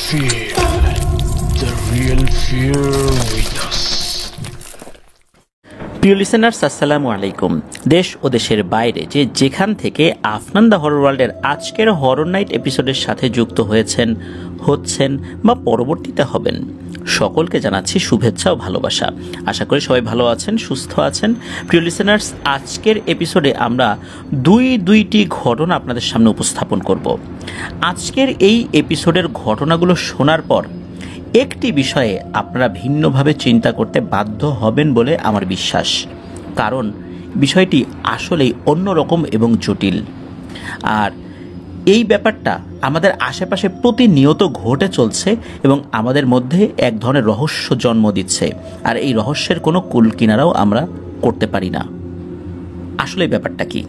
Feel the real fear with us. প্রিয় listeners, আসসালামু আলাইকুম। দেশ ও দেশের বাইরে যেখান থেকে আফনান দ্য হরর ওয়ার্ল্ডের আজকের হরর নাইট এপিসোডের সাথে যুক্ত হচ্ছেন বা পরবর্তীতে হবেন, সকলকে জানাচ্ছি শুভেচ্ছা ও ভালোবাসা। আশা করি সবাই ভালো আছেন, সুস্থ আছেন। প্রিয় লিসেনার্স, আজকের এপিসোডে আমরা দুইটি ঘটনা আপনাদের সামনে উপস্থাপন করব। আজকের এই এপিসোডের ঘটনাগুলো শোনার পর একটি বিষয়ে আপনারা ভিন্নভাবে চিন্তা করতে বাধ্য হবেন বলে আমার বিশ্বাস, কারণ বিষয়টি আসলেই অন্যরকম এবং জটিল। আর এই ব্যাপারটা আমাদের আশেপাশে প্রতিনিয়ত ঘটে চলছে এবং আমাদের মধ্যে এক ধরনের রহস্য জন্ম দিচ্ছে, আর এই রহস্যের কোনো কুল কিনারাও আমরা করতে পারি না। আসলে ব্যাপারটা কি?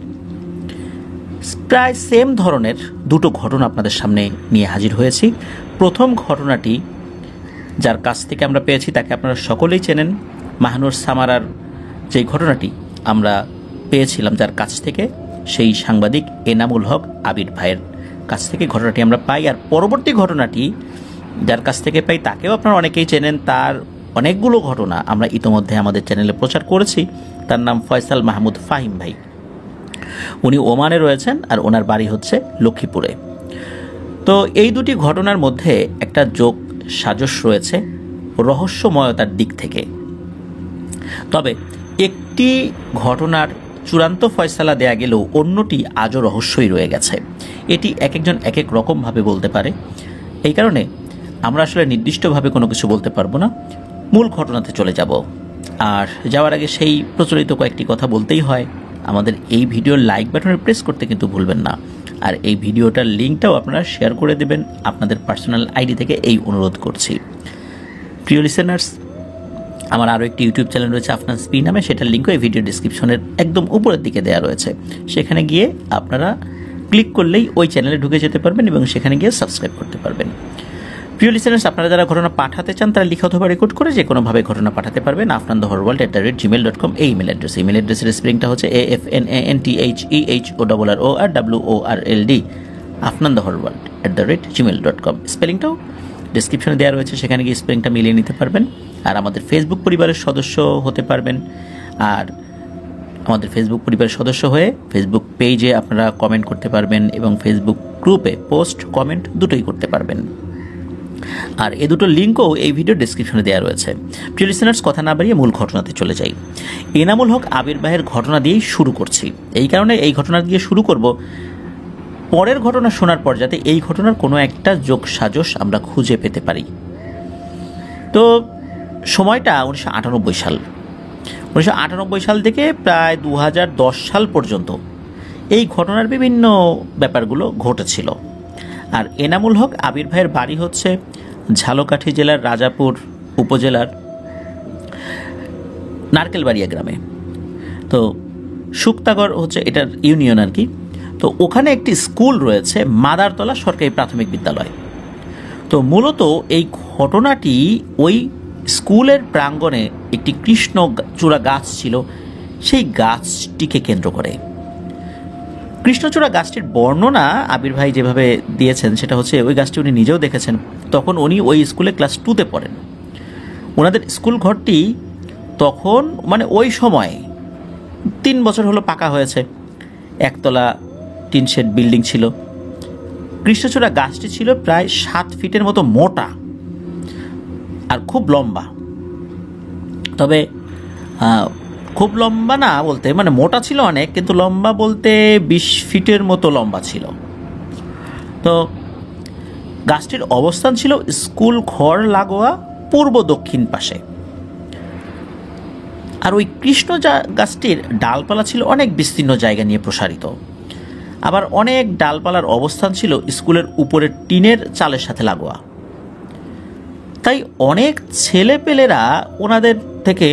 প্রায় সেম ধরনের দুটো ঘটনা আপনাদের সামনে নিয়ে হাজির হয়েছি। প্রথম ঘটনাটি যার কাছ থেকে আমরা পেয়েছি তাকে আপনারা সকলেই চেনেন, মাহানুর সামারার যেই ঘটনাটি আমরা পেয়েছিলাম যার কাছ থেকে, সেই সাংবাদিক এনামুল হক আবির ভাইয়ের কাছ থেকে ঘটনাটি আমরা পাই। আর পরবর্তী ঘটনাটি যার কাছ থেকে পাই তাকেও আপনারা অনেকেই চেনেন, তার অনেকগুলো ঘটনা আমরা ইতোমধ্যে আমাদের চ্যানেলে প্রচার করেছি। তার নাম ফয়সাল মাহমুদ ফাহিম ভাই। উনি ওমানে রয়েছেন আর ওনার বাড়ি হচ্ছে লক্ষ্মীপুরে। তো এই দুটি ঘটনার মধ্যে একটা যোগ সাজস রয়েছে রহস্যময়তার দিক থেকে। তবে একটি ঘটনার চূড়ান্ত ফয়সালা দেয়া গেলেও অন্যটি আজও রহস্যই রয়ে গেছে। এটি এক একজন এক এক রকমভাবে বলতে পারে, এই কারণে আমরা আসলে নির্দিষ্টভাবে কোনো কিছু বলতে পারবো না। মূল ঘটনাতে চলে যাব। আর যাওয়ার আগে সেই প্রচলিত কয়েকটি কথা বলতেই হয়। আমাদের এই ভিডিওর লাইক বাটনে প্রেস করতে কিন্তু ভুলবেন না। আর এই ভিডিওটার লিঙ্কটাও আপনারা শেয়ার করে দেবেন আপনাদের পার্সোনাল আইডি থেকে, এই অনুরোধ করছি। প্রিয় লিসেনার্স, আমার আরও একটি ইউটিউব চ্যানেল রয়েছে আফনান স্পি নামে, সেটার লিঙ্কও এই ভিডিও ডিসক্রিপশনের একদম উপরের দিকে দেওয়া রয়েছে। সেখানে গিয়ে আপনারা ক্লিক করলেই ওই চ্যানেলে ঢুকে যেতে পারবেন এবং সেখানে গিয়ে সাবস্ক্রাইব করতে পারবেন। প্রিয় লিসেনার্স, আপনারা যারা ঘটনা পাঠাতে চান তারা লিখে অথবা রেকর্ড করে যে কোনোভাবে ঘটনা পাঠাতে পারবেন afnanthehorrorworld@gmail.com এই ইমেল অ্যাড্রেস। ইমেল অ্যাড্রেসের স্পেলিংটা হচ্ছে AFNANTHEHORRORLD afnanthehorrorworld@gmail.com। স্পেলিংটাও ডিসক্রিপশনে দেওয়া রয়েছে, সেখানে গিয়ে স্পেলিংটা মিলিয়ে নিতে পারবেন। আর আমাদের ফেসবুক পরিবারের সদস্য হতে পারবেন। আর আমাদের ফেসবুক পরিবারের সদস্য হয়ে ফেসবুক পেজে আপনারা কমেন্ট করতে পারবেন এবং ফেসবুক গ্রুপে পোস্ট কমেন্ট দুটোই করতে পারবেন। আর এই দুটো লিঙ্কও এই ভিডিও ডেসক্রিপশনে দেওয়া রয়েছে। প্রিয় লিসেনার্স, কথা না বাড়িয়ে মূল ঘটনাতে চলে যাই। এনামুল হক আবির ভাইয়ের ঘটনা দিয়েই শুরু করছি। এই কারণে এই ঘটনা দিয়ে শুরু করব, পরের ঘটনা শোনার পর যাতে এই ঘটনার কোনো একটা যোগ সাজস আমরা খুঁজে পেতে পারি। তো সময়টা 1998 সাল। 1998 সাল থেকে প্রায় 2010 সাল পর্যন্ত এই ঘটনার বিভিন্ন ব্যাপারগুলো ঘটেছিল। আর এনামুল হক আবির ভাইয়ের বাড়ি হচ্ছে ঝালকাঠি জেলার রাজাপুর উপজেলার নারকেলবাড়িয়া গ্রামে। তো শুক্তাগড় হচ্ছে এটার ইউনিয়ন আর কি। তো ওখানে একটি স্কুল রয়েছে, মাদারতলা সরকারি প্রাথমিক বিদ্যালয়। তো মূলত এই ঘটনাটি ওই স্কুলের প্রাঙ্গণে একটি কৃষ্ণচূড়া গাছ ছিল, সেই গাছটিকে কেন্দ্র করে। কৃষ্ণচূড়া গাছটির বর্ণনা আবির ভাই যেভাবে দিয়েছেন সেটা হচ্ছে ওই গাছটি উনি নিজেও দেখেছেন, তখন উনি ওই স্কুলে ক্লাস 2তে পড়েন। ওনাদের স্কুল ঘরটি তখন মানে ওই সময় 3 বছর হলো পাকা হয়েছে, একতলা টিন শেড বিল্ডিং ছিল। কৃষ্ণচূড়া গাছটি ছিল প্রায় 7 ফিটের মতো মোটা আর খুব লম্বা। তবে খুব লম্বা না বলতে, মানে মোটা ছিল অনেক, কিন্তু লম্বা বলতে 20 ফিটের মতো লম্বা ছিল। তো গাছটির অবস্থান ছিল স্কুল ঘর লাগোয়া পূর্ব দক্ষিণ পাশে। আর ওই কৃষ্ণ গাছটির ডালপালা ছিল অনেক বিস্তীর্ণ জায়গা নিয়ে প্রসারিত। আবার অনেক ডালপালার অবস্থান ছিল স্কুলের উপরের টিনের চালের সাথে লাগোয়া। তাই অনেক ছেলেপেলেরা ওনাদের থেকে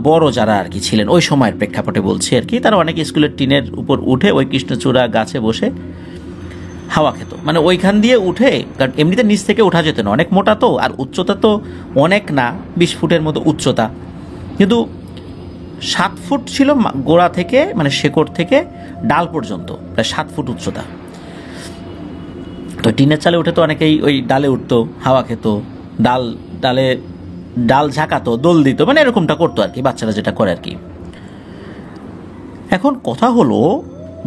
বড় যারা আর কি ছিলেন ওই সময়ের প্রেক্ষাপটে বলছি আর কি, তারা অনেক স্কুলের টিনের উপর উঠে ওই কৃষ্ণচূড়া গাছে বসে হাওয়া খেত। মানে ওইখান দিয়ে উঠে, কারণ এমনিতে নিচ থেকে ওঠা যেত না, অনেক মোটা তো, আর উচ্চতা তো অনেক না, 20 ফুটের মতো উচ্চতা, কিন্তু 7 ফুট ছিল গোড়া থেকে, মানে শেকড় থেকে ডাল পর্যন্ত প্রায় 7 ফুট উচ্চতা। তো টিনের চালে উঠে তো অনেকেই ওই ডালে উঠতো, হাওয়া খেত, ডাল ঝাঁকাতো, দোল দিত, মানে এরকমটা করতো আর কি, বাচ্চারা যেটা করে আর কি। এখন কথা হলো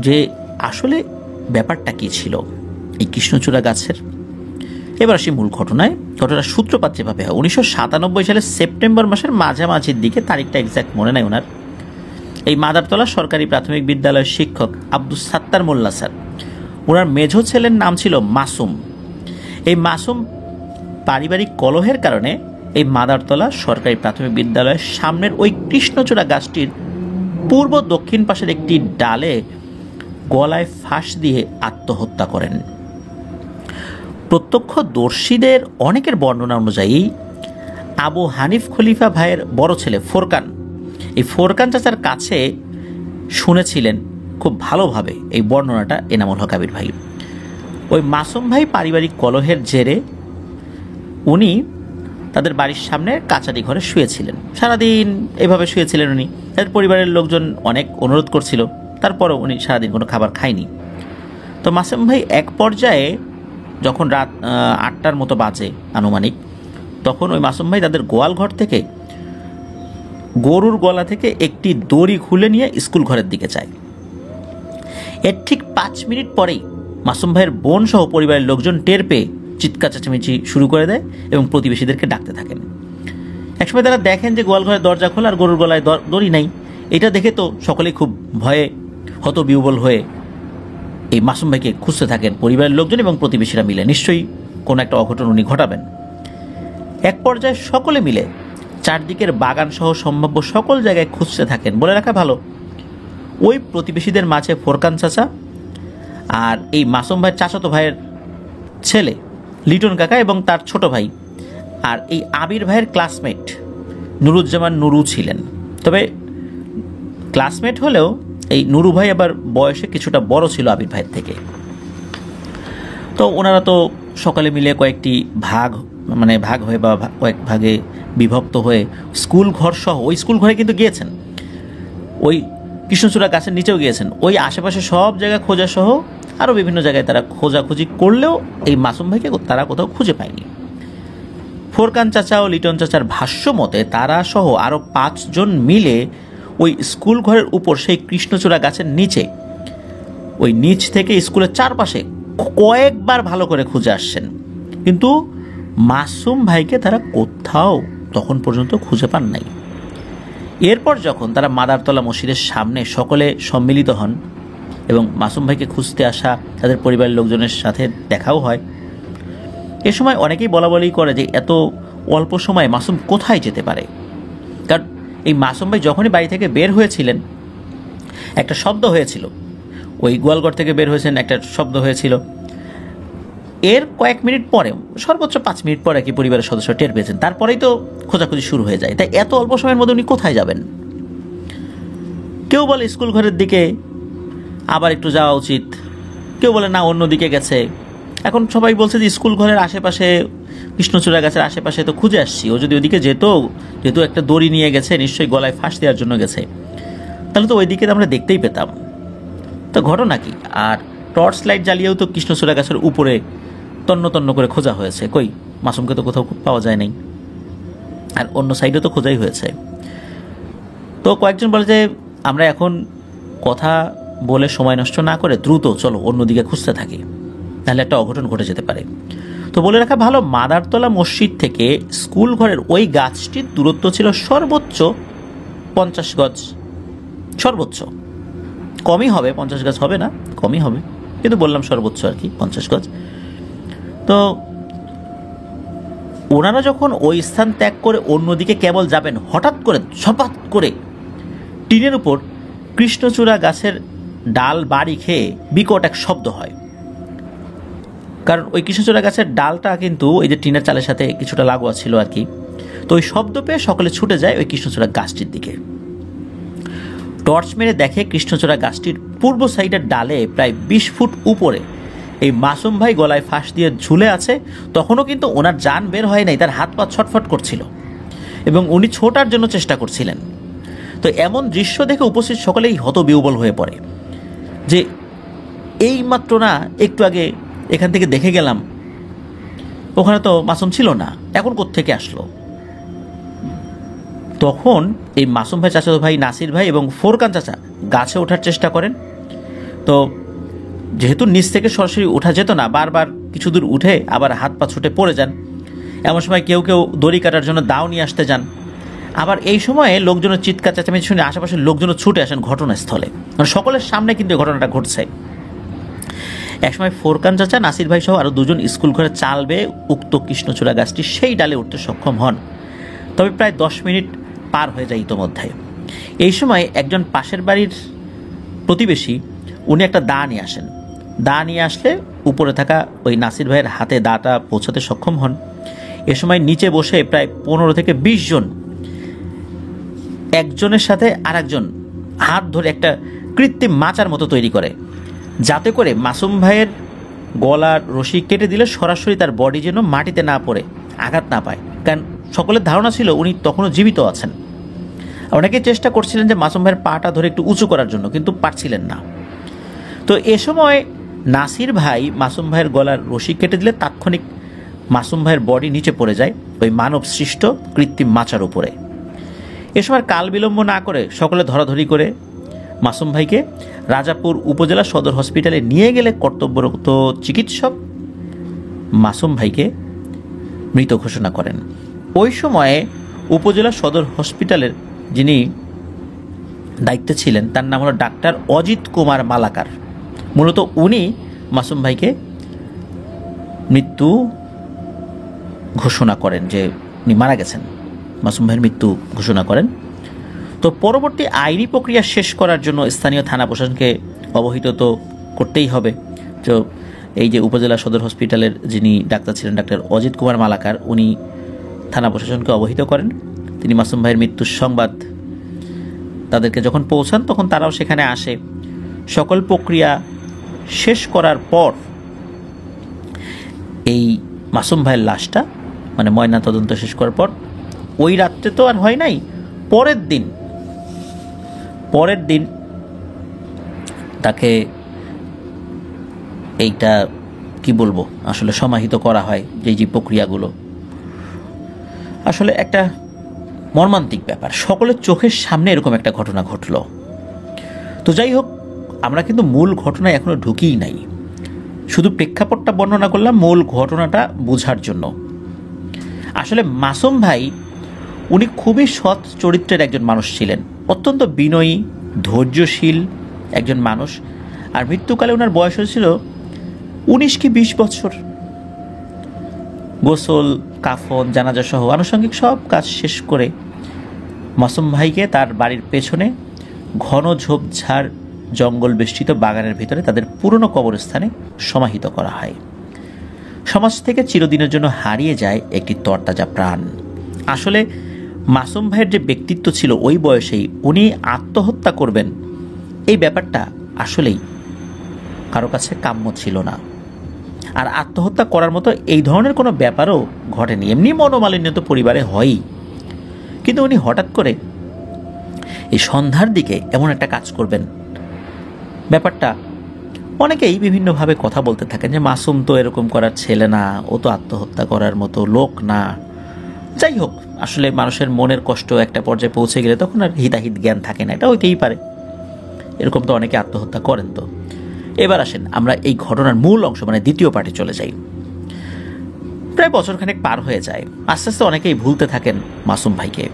যে আসলে ব্যাপারটা কি ছিল এই কৃষ্ণচূড়া গাছের। এবার আসি মূল ঘটনায়। ঘটনার সূত্রপাত যেভাবে হয় 1997 সালের সেপ্টেম্বর মাসের মাঝামাঝির দিকে, তারিখটা এক্স্যাক্ট মনে নাই ওনার, এই মাদারতলা সরকারি প্রাথমিক বিদ্যালয়ের শিক্ষক আব্দুস সাত্তার মোল্লা স্যার, ওনার মেঝো ছেলের নাম ছিল মাসুম। এই মাসুম পারিবারিক কলহের কারণে এই মাদারতলা সরকারি প্রাথমিক বিদ্যালয়ের সামনের ওই কৃষ্ণচূড়া গাছটির পূর্ব দক্ষিণ পাশের একটি ডালে গলায় ফাঁস দিয়ে আত্মহত্যা করেন। প্রত্যক্ষদর্শীদের অনেকের বর্ণনা অনুযায়ী আবু হানিফ খলিফা ভাইয়ের বড় ছেলে ফোরকান, এই ফোরকান চাচার কাছে শুনেছিলেন খুব ভালোভাবে এই বর্ণনাটা এনামুল হক আবির ভাই। ওই মাসুম ভাই পারিবারিক কলহের জেরে উনি তাদের বাড়ির সামনে কাচারি ঘরে শুয়েছিলেন, সারাদিন এভাবে শুয়েছিলেন উনি। তাদের পরিবারের লোকজন অনেক অনুরোধ করছিল, তারপরও উনি সারাদিন কোনো খাবার খায়নি। তো মাসুম ভাই এক পর্যায়ে যখন রাত 8টার মতো বাজে আনুমানিক, তখন ওই মাসুম ভাই তাদের গোয়াল ঘর থেকে গরুর গলা থেকে একটি দড়ি খুলে নিয়ে স্কুল ঘরের দিকে যায়। এর ঠিক 5 মিনিট পরেই মাসুম ভাইয়ের বোন সহ পরিবারের লোকজন টের পেয়ে চিৎকার চেঁচামেচি শুরু করে দেয় এবং প্রতিবেশীদেরকে ডাকতে থাকেন। একসময় তারা দেখেন যে গোয়াল ঘরের দরজা খোলা আর গরুর গলায় দড়ি নাই। এটা দেখে তো সকলেই খুব ভয়ে হতবিহ্বল হয়ে এই মাসুম ভাইকে খুঁজতে থাকেন পরিবারের লোকজন এবং প্রতিবেশীরা মিলে, নিশ্চয়ই কোনো একটা অঘটন উনি ঘটাবেন। এক পর্যায়ে সকলে মিলে চারদিকের বাগান সহ সম্ভাব্য সকল জায়গায় খুঁজতে থাকেন। বলে রাখা ভালো, ওই প্রতিবেশীদের মাঝে ফোরকান চাচা আর এই মাসুম ভাইয়ের চাচাতো ভাইয়ের ছেলে লিটন কাকা এবং তার ছোট ভাই আর এই আবির ভাইয়ের ক্লাসমেট নুরুজ্জামান নুরু ছিলেন। তবে ক্লাসমেট হলেও এই নুরু ভাই আবার বয়সে কিছুটা বড় ছিল আবির ভাইয়ের থেকে। তো ওনারা তো সকালে মিলে কয়েকটি ভাগ হয়ে বা কয়েক ভাগে বিভক্ত হয়ে স্কুল ঘর সহ ওই স্কুল ঘরে কিন্তু গিয়েছেন, ওই কৃষ্ণচূড়া গাছের নিচেও গিয়েছেন, ওই আশেপাশে সব জায়গায় খোঁজা সহ আরও বিভিন্ন জায়গায় তারা খোঁজাখুঁজি করলেও এই মাসুম ভাইকে তারা কোথাও খুঁজে পায়নি। ফোরকান চাচা ও লিটন চাচার ভাষ্য মতে তারা সহ আরও 5 জন মিলে ওই স্কুল ঘরের উপর সেই কৃষ্ণচূড়া গাছের নিচে, ওই নিচ থেকে স্কুলের চারপাশে কয়েকবার ভালো করে খুঁজে আসছেন, কিন্তু মাসুম ভাইকে তারা কোথাও তখন পর্যন্ত খুঁজে পান নাই। এরপর যখন তারা মাদারতলা মসজিদের সামনে সকলে সম্মিলিত হন এবং মাসুম ভাইকে খুঁজতে আসা তাদের পরিবারের লোকজনের সাথে দেখাও হয়, এ সময় অনেকেই বলাবলি করে যে এত অল্প সময়ে মাসুম কোথায় যেতে পারে। কারণ এই মাসুম ভাই যখনই বাড়ি থেকে বের হয়েছিলেন একটা শব্দ হয়েছিল, ওই গোয়ালঘর থেকে বের হয়েছেন একটা শব্দ হয়েছিল, এর কয়েক মিনিট পরে, সর্বোচ্চ 5 মিনিট পরে কি পরিবারের সদস্য টের পেয়েছেন, তারপরেই তো খোঁজাখুঁজি শুরু হয়ে যায়। তাই এত অল্প সময়ের মধ্যে উনি কোথায় যাবেন? কেউ বলে স্কুল ঘরের দিকে আবার একটু যাওয়া উচিত, কেউ বলে না অন্য দিকে গেছে। এখন সবাই বলছে যে স্কুল ঘরের আশেপাশে কৃষ্ণচূড়া গাছের আশেপাশে তো খুঁজে আসছি, ও যদি ওইদিকে যেত, যেহেতু একটা দড়ি নিয়ে গেছে, নিশ্চয়ই গলায় ফাঁস দেওয়ার জন্য গেছে, তাহলে তো ওই দিকে আমরা দেখতেই পেতাম। তো ঘটনা কি? আর টর্চ লাইট জ্বালিয়েও তো কৃষ্ণচূড়া গাছের উপরে তন্ন তন্ন করে খোঁজা হয়েছে, কই মাসুমকে তো কোথাও পাওয়া যায় নাই। আর অন্য সাইডে তো খোঁজাই হয়েছে। তো কয়েকজন বলে যে আমরা এখন কথা বলে সময় নষ্ট না করে দ্রুত চলো অন্যদিকে খুঁজতে থাকি, তাহলে একটা অঘটন ঘটে যেতে পারে। তো বলে রাখা ভালো, মাদারতলা মসজিদ থেকে স্কুল ঘরের ওই গাছটির দূরত্ব ছিল সর্বোচ্চ 50 গজ, সর্বোচ্চ, কমই হবে, 50 গজ হবে না, কমই হবে, কিন্তু বললাম সর্বোচ্চ আর কি 50 গজ। তো ওনারা যখন ওই স্থান ত্যাগ করে অন্যদিকে কেবল যাবেন, হঠাৎ করে ঝপাত করে টিনের উপর কৃষ্ণচূড়া গাছের ডাল বাড়ি খেয়ে বিকট এক শব্দ হয়। কারণ ওই কৃষ্ণচূড়া গাছের ডালটা কিন্তু ওই যে টিনের চালের সাথে কিছুটা লাগোয়া ছিল আর কি। তো ওই শব্দ পেয়ে সকলে ছুটে যায় ওই কৃষ্ণচূড়া গাছটির দিকে। টর্চ মেরে দেখে কৃষ্ণচূড়া গাছটির পূর্ব সাইডের ডালে প্রায় 20 ফুট উপরে এই মাসুম ভাই গলায় ফাঁস দিয়ে ঝুলে আছে। তখনও কিন্তু ওনার জান বের হয় নাই, তার হাত পা ছটফট করছিল এবং উনি ছোটার জন্য চেষ্টা করছিলেন। তো এমন দৃশ্য দেখে উপস্থিত সকলেই হতবিহ্বল হয়ে পড়ে যে এই মাত্র না একটু আগে এখান থেকে দেখে গেলাম, ওখানে তো মাসুম ছিল না, এখন কোত্থেকে আসলো? তখন এই মাসুম ভাই, চাচাতো ভাই নাসির ভাই এবং ফোরকান চাচা গাছে ওঠার চেষ্টা করেন। তো যেহেতু নিচ থেকে সরাসরি ওঠা যেত না, বারবার কিছু দূর উঠে আবার হাত পা ছুটে পড়ে যান। এমন সময় কেউ কেউ দড়ি কাটার জন্য দাও নিয়ে আসতে যান। আবার এই সময়ে লোকজনের চিৎকার চেঁচামেচি শুনে আশেপাশের লোকজন ছুটে আসেন ঘটনাস্থলে, মানে সকলের সামনে কিন্তু এই ঘটনাটা ঘটছে। একসময় ফোরকান চাচা, নাসির ভাই সহ আরও দুজন স্কুল ঘরে চাল বেয়ে উক্ত কৃষ্ণচূড়া গাছটি সেই ডালে উঠতে সক্ষম হন। তবে প্রায় 10 মিনিট পার হয়ে যায় ইতোমধ্যে। এই সময় একজন পাশের বাড়ির প্রতিবেশী উনি একটা দা নিয়ে আসেন। দা নিয়ে আসলে উপরে থাকা ওই নাসির ভাইয়ের হাতে দাটা পৌঁছাতে সক্ষম হন। এ সময় নিচে বসে প্রায় 15 থেকে 20 জন একজনের সাথে আরেকজন হাত ধরে একটা কৃত্রিম মাচার মতো তৈরি করে, যাতে করে মাসুম ভাইয়ের গলার রশি কেটে দিলে সরাসরি তার বডি যেন মাটিতে না পড়ে আঘাত না পায়। কারণ সকলের ধারণা ছিল উনি তখনও জীবিত আছেন। অনেকে চেষ্টা করছিলেন যে মাসুম ভাইয়ের পাটা ধরে একটু উঁচু করার জন্য, কিন্তু পারছিলেন না। তো এ সময় নাসির ভাই মাসুম ভাইয়ের গলার রশি কেটে দিলে তাৎক্ষণিক মাসুম ভাইয়ের বডি নিচে পড়ে যায় ওই মানব সৃষ্ট কৃত্রিম মাচার উপরে। এ সময় কাল বিলম্ব না করে সকলে ধরাধরি করে মাসুম ভাইকে রাজাপুর উপজেলা সদর হসপিটালে নিয়ে গেলে কর্তব্যরত চিকিৎসক মাসুম ভাইকে মৃত ঘোষণা করেন। ওই সময়ে উপজেলা সদর হসপিটালের যিনি দায়িত্বে ছিলেন তার নাম হলো ডাক্তার অজিত কুমার মালাকার। মূলত উনি মাসুম ভাইকে মৃত্যু ঘোষণা করেন, যে উনি মারা গেছেন, মাসুম ভাইয়ের মৃত্যু ঘোষণা করেন। তো পরবর্তী আইনি প্রক্রিয়া শেষ করার জন্য স্থানীয় থানা প্রশাসনকে অবহিত তো করতেই হবে। তো এই যে উপজেলা সদর হসপিটালের যিনি ডাক্তার ছিলেন ডাক্তার অজিত কুমার মালাকার, উনি থানা প্রশাসনকে অবহিত করেন। তিনি মাসুম ভাইয়ের মৃত্যুর সংবাদ তাদেরকে যখন পৌঁছান তখন তারাও সেখানে আসে। সকল প্রক্রিয়া শেষ করার পর এই মাসুম ভাইয়ের লাশটা, মানে ময়না তদন্ত শেষ করার পর, ওই রাত্রে তো আর হয় নাই, পরের দিন তাকে এইটা কি বলবো আসলে সমাহিত করা হয়। যে প্রক্রিয়াগুলো আসলে একটা মর্মান্তিক ব্যাপার, সকলের চোখের সামনে এরকম একটা ঘটনা ঘটল। তো যাই হোক, আমরা কিন্তু মূল ঘটনায় এখনো ঢুকিই নাই, শুধু প্রেক্ষাপটটা বর্ণনা করলাম মূল ঘটনাটা বোঝার জন্য। আসলে মাসুম ভাই উনি খুবই সৎ চরিত্রের একজন মানুষ ছিলেন, অত্যন্ত বিনয়ী, ধৈর্যশীল একজন মানুষ। আর মৃত্যুকালে ওনার বয়স হয়েছিল 19 কি 20 বছর। গোসল, কাফন, জানাজা সহ আনুষঙ্গিক সব কাজ শেষ করে মাসুম ভাইকে তার বাড়ির পেছনে ঘন ঝোপঝাড় জঙ্গল বেষ্টিত বাগানের ভিতরে তাদের পুরনো কবরস্থানে সমাহিত করা হয়। সমাজ থেকে চিরদিনের জন্য হারিয়ে যায় একটি তরতাজা প্রাণ। আসলে মাসুম ভাইয়ের যে ব্যক্তিত্ব ছিল ওই বয়সেই উনি আত্মহত্যা করবেন, এই ব্যাপারটা আসলেই কারো কাছে কাম্য ছিল না। আর আত্মহত্যা করার মতো এই ধরনের কোনো ব্যাপারও ঘটেনি। এমনি মনোমালিন্য তো পরিবারে হয়ই, কিন্তু উনি হঠাৎ করে এই সন্ধ্যার দিকে এমন একটা কাজ করবেন, ব্যাপারটা অনেকেই বিভিন্নভাবে কথা বলতে থাকেন যে মাসুম তো এরকম করার ছেলে না, ও তো আত্মহত্যা করার মতো লোক না। যাই হোক, আসলে মানুষের মনের কষ্ট একটা পর্যায়ে পৌঁছে গেলে তখন আর হিতাহিত জ্ঞান থাকে না, এটা হইতেই পারে, এরকম তো অনেকে আত্মহত্যা করেন। তো এবার আসেন আমরা এই ঘটনার মূল অংশ, মানে দ্বিতীয় পার্টে চলে যাই। প্রায় বছরখানেক পার হয়ে যায়, আস্তে আস্তে অনেকেই ভুলতে থাকেন মাসুম ভাইকে।